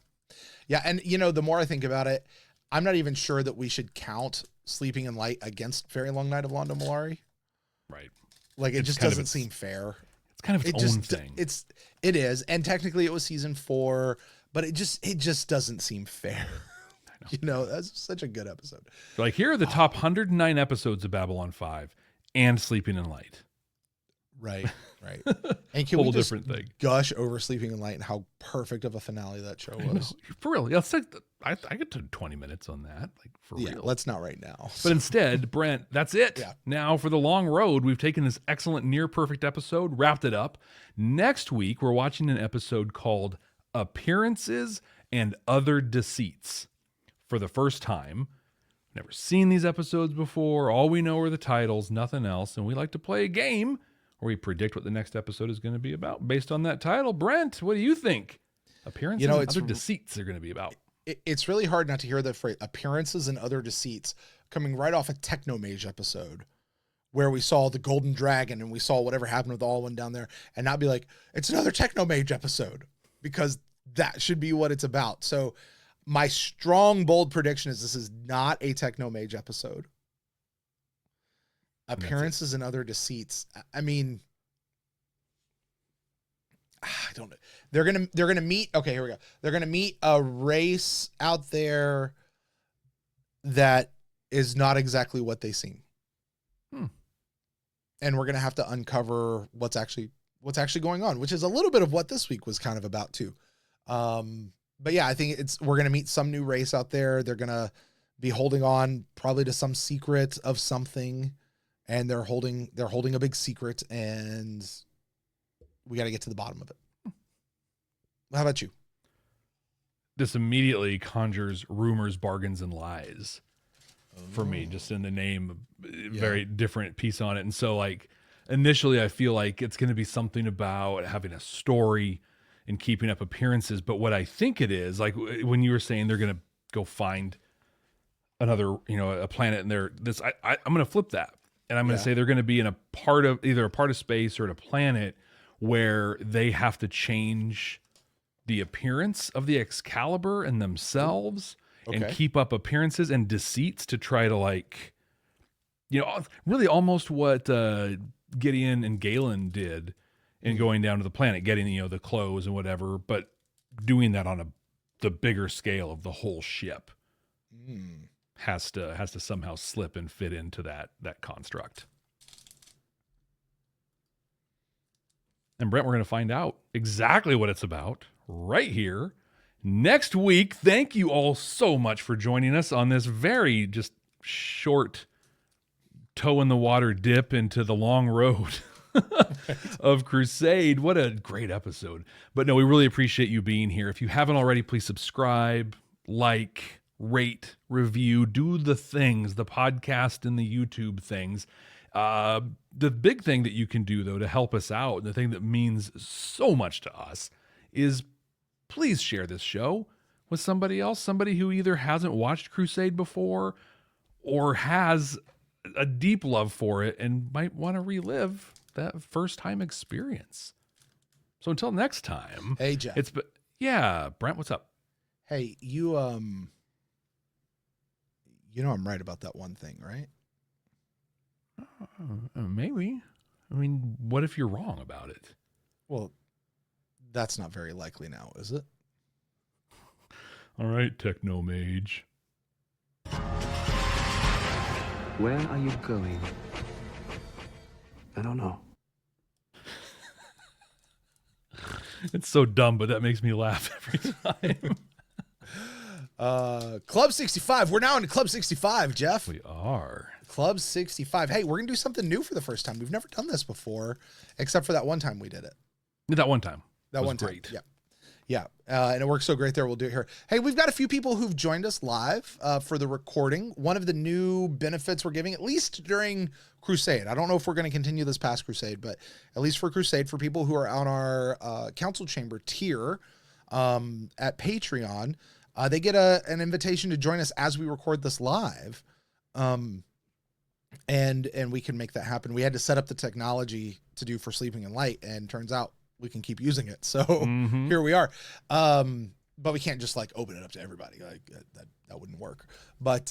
Yeah. And, the more I think about it, I'm not even sure that we should count Sleeping in Light against Very Long Night of Londo Mollari. Right. Like, it just doesn't seem fair. It's kind of its own thing. It is. And technically it was season 4, but it just doesn't seem fair. That's such a good episode. Like, here are the top 109 episodes of Babylon 5 and Sleeping in Light. Right. And can we just gush over Sleeping in Light and how perfect of a finale that show was? For real. Yeah, I could do 20 minutes on that. Like, for real. Let's not right now. But instead, Brent, that's it. Yeah. Now, for the long road, we've taken this excellent near perfect episode, wrapped it up. Next week, we're watching an episode called Appearances and Other Deceits. For the first time. Never seen these episodes before. All we know are the titles, nothing else. And we like to play a game where we predict what the next episode is going to be about based on that title. Brent, what do you think? Appearances and Other Deceits are going to be about. It's really hard not to hear the phrase Appearances and Other Deceits coming right off a Technomage episode where we saw the Golden Dragon and we saw whatever happened with Alwyn down there and not be like, it's another Technomage episode, because that should be what it's about. So my strong, bold prediction is this is not a Technomage episode. Appearances and Other Deceits. I mean, I don't know. They're gonna meet. Okay, here we go. They're gonna meet a race out there that is not exactly what they seem. And we're gonna have to uncover what's actually going on, which is a little bit of what this week was kind of about too. But yeah, I think we're going to meet some new race out there. They're going to be holding on probably to some secret of something, and they're holding a big secret, and we got to get to the bottom of it. How about you? This immediately conjures rumors, bargains, and lies for me, just in the name, very different piece on it. And so, like, initially I feel like it's going to be something about having a story and keeping up appearances. But what I think it is, like when you were saying they're going to go find another, a planet, and I'm going to flip that. And I'm going to say they're going to be in either a part of space or at a planet where they have to change the appearance of the Excalibur and themselves and keep up appearances and deceits to try to, like, really almost what Gideon and Galen did in going down to the planet, getting, the clothes and whatever, but doing that on the bigger scale of the whole ship has to somehow slip and fit into that construct. And Brent, we're going to find out exactly what it's about right here next week. Thank you all so much for joining us on this very just short toe in the water dip into the long road of Crusade. What a great episode. But no, we really appreciate you being here. If you haven't already, please subscribe, like, rate, review, do the things, the podcast and the YouTube things. The big thing that you can do, though, to help us out, and the thing that means so much to us, is please share this show with somebody else, somebody who either hasn't watched Crusade before or has a deep love for it and might want to relive that first time experience. So until next time. Hey, Jeff. Yeah, Brent, what's up? Hey, you know I'm right about that one thing, right? Maybe. I mean, what if you're wrong about it? Well, that's not very likely now, is it? All right, technomage. Where are you going? I don't know. It's so dumb, but that makes me laugh every time. Club 65. We're now into Club 65, Jeff. We are. Club 65. Hey, we're going to do something new for the first time. We've never done this before, except for that one time we did it. That one time. That was one time. Great. Yeah. Yeah. And it works so great there. We'll do it here. Hey, we've got a few people who've joined us live for the recording. One of the new benefits we're giving, at least during Crusade. I don't know if we're going to continue this past Crusade, but at least for Crusade, for people who are on our council chamber tier at Patreon, they get an invitation to join us as we record this live. And we can make that happen. We had to set up the technology to do for Sleeping in Light, and turns out we can keep using it. So here we are. But we can't just like open it up to everybody. Like that wouldn't work. But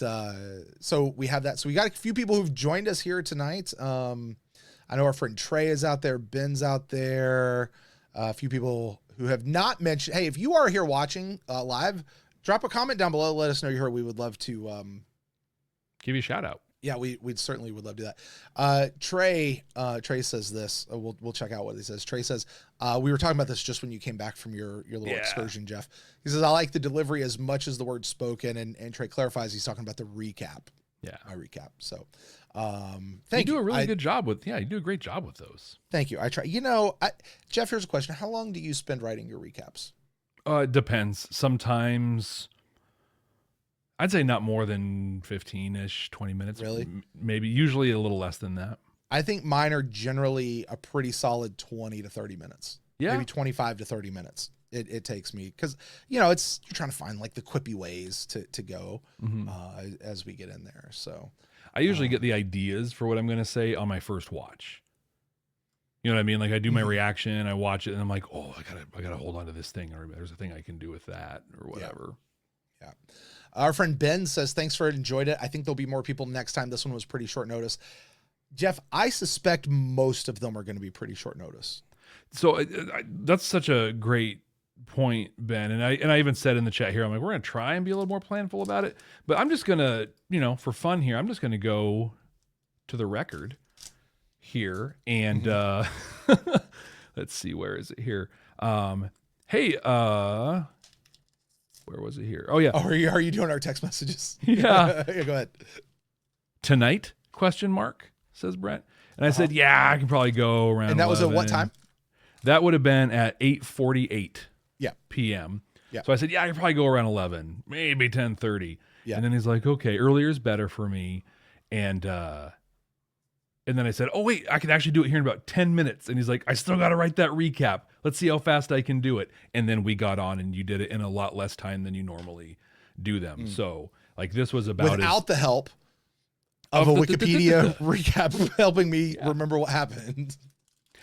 so we have that. So we got a few people who've joined us here tonight. I know our friend Trey is out there. Ben's out there. A few people who have not mentioned. Hey, if you are here watching live, drop a comment down below. Let us know you're here. We would love to give you a shout out. Yeah, we'd certainly would love to do that. Trey says this. We'll check out what he says. Trey says, we were talking about this just when you came back from your little excursion, Jeff. He says, I like the delivery as much as the word spoken. And Trey clarifies he's talking about the recap. Yeah. My recap. So you do a really good job with, you do a great job with those. Thank you. I try. Jeff, here's a question. How long do you spend writing your recaps? It depends. Sometimes I'd say not more than 15-ish, 20 minutes. Really? Maybe. Usually a little less than that. I think mine are generally a pretty solid 20 to 30 minutes. Yeah. Maybe 25 to 30 minutes. It takes me because, you're trying to find like the quippy ways to go as we get in there. So I usually get the ideas for what I'm going to say on my first watch. You know what I mean? Like I do my reaction, I watch it, and I'm like, oh, I gotta hold on to this thing, or there's a thing I can do with that, or whatever. Yeah. Our friend Ben says, thanks for it. Enjoyed it. I think there'll be more people next time. This one was pretty short notice. Jeff, I suspect most of them are going to be pretty short notice. So that's such a great point, Ben. And I even said in the chat here, I'm like, we're going to try and be a little more planful about it. But I'm just going to, for fun here, I'm just going to go to the record here. And let's see, where is it here? Hey, where was it here? Oh, yeah. Oh, are you doing our text messages? Yeah. Yeah, go ahead. Tonight, ? Says Brent. And I said, yeah, I can probably go around. And that 11. was at what time? That would have been at 8:48 p.m. Yeah. So I said, yeah, I can probably go around 11, maybe 10:30. Yeah. And then he's like, okay, earlier is better for me. And then I said, oh, wait, I can actually do it here in about 10 minutes. And he's like, I still got to write that recap. Let's see how fast I can do it. And then we got on, and you did it in a lot less time than you normally do them. So like this was about without the help of a Wikipedia recap helping me remember what happened.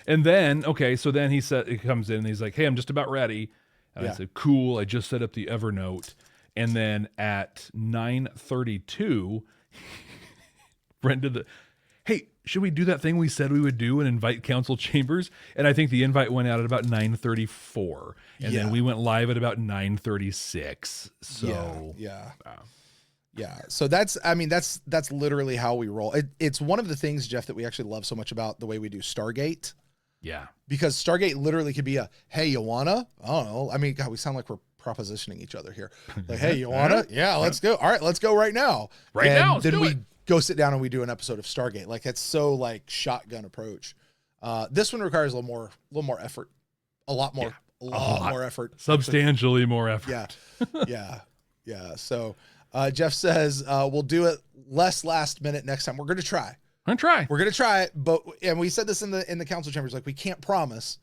And then, so then he comes in and he's like, hey, I'm just about ready. And I said, cool. I just set up the Evernote. And then at 9:32, Brent did hey, should we do that thing we said we would do and invite council chambers? And I think the invite went out at about 9:34. And then we went live at about 9:36. So yeah. So that's literally how we roll. It's one of the things, Jeff, that we actually love so much about the way we do Stargate. Yeah. Because Stargate literally could be a, hey, you wanna? I don't know. I mean, God, we sound like we're propositioning each other here. Like, hey, you wanna? Yeah, let's go. All right, let's go right now. Right now, let's then do we it. go sit down and we do an episode of Stargate. Like, it's so like shotgun approach. This one requires a little more effort. A lot more effort. Substantially more effort. Yeah. So Jeff says we'll do it less last minute next time. We're gonna try. We're gonna try it, but and we said this in the council chambers, like we can't promise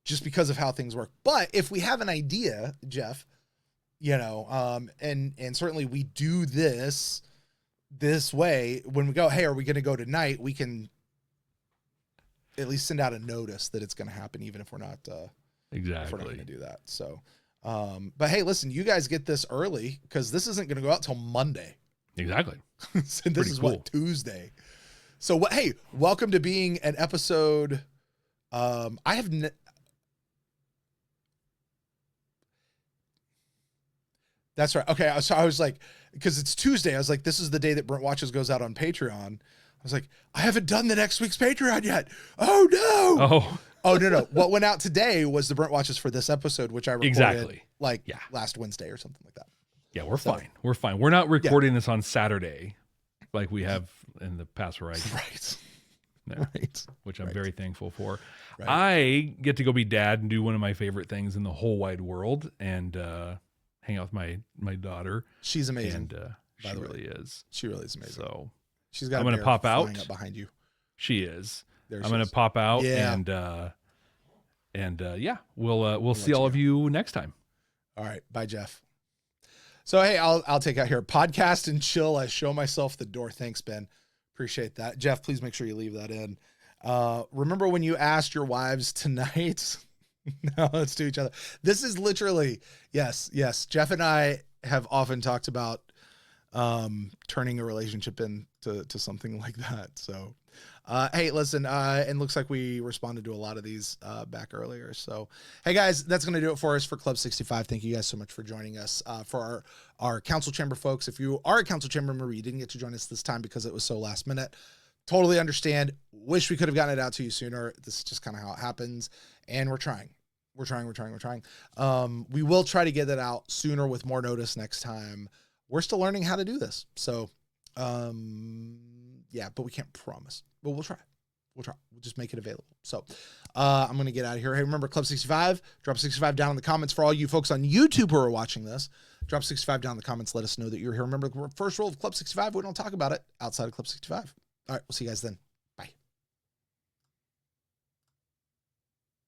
just because of how things work. But if we have an idea, Jeff, you know, and certainly we do this way, when we go, hey, are we gonna go tonight? We can at least send out a notice that it's gonna happen, even if we're not Exactly. if we're not gonna do that. So but hey, listen, you guys get this early because this isn't gonna go out till Monday. Exactly. So this is cool. What, Tuesday. So what? Hey, welcome to being an episode. That's right. Okay, so I was like, because it's Tuesday, I was like, this is the day that Brent Watches goes out on Patreon. I was like, I haven't done the next week's Patreon yet. Oh no. Oh no. What went out today was the Brent Watches for this episode, which I recorded last Wednesday or something like that. Yeah, we're fine. We're fine. We're not recording this on Saturday like we have in the past, right? Which I'm very thankful for. Right. I get to go be dad and do one of my favorite things in the whole wide world and hang out with my daughter. She's amazing. And she really is. She really is amazing. So she's got I'm going to pop out up behind you. She is. I'm going to pop out and we'll see all of you next time. All right. Bye, Jeff. So, hey, I'll take out here. Podcast and chill. I show myself the door. Thanks, Ben. Appreciate that. Jeff, please make sure you leave that in. Remember when you asked your wives tonight? No, let's do each other. This is literally, yes. Jeff and I have often talked about turning a relationship into something like that. So, hey, listen, and looks like we responded to a lot of these back earlier. So, hey, guys, that's going to do it for us for Club 65. Thank you guys so much for joining us. For our council chamber folks, if you are a council chamber member, you didn't get to join us this time because it was so last minute. Totally understand. Wish we could have gotten it out to you sooner. This is just kind of how it happens. And we're trying. We're trying. We will try to get that out sooner with more notice next time. We're still learning how to do this. So, yeah, but we can't promise. But we'll try. We'll just make it available. So I'm going to get out of here. Hey, remember Club 65? Drop 65 down in the comments for all you folks on YouTube who are watching this. Drop 65 down in the comments. Let us know that you're here. Remember, the first rule of Club 65, we don't talk about it outside of Club 65. All right, we'll see you guys then.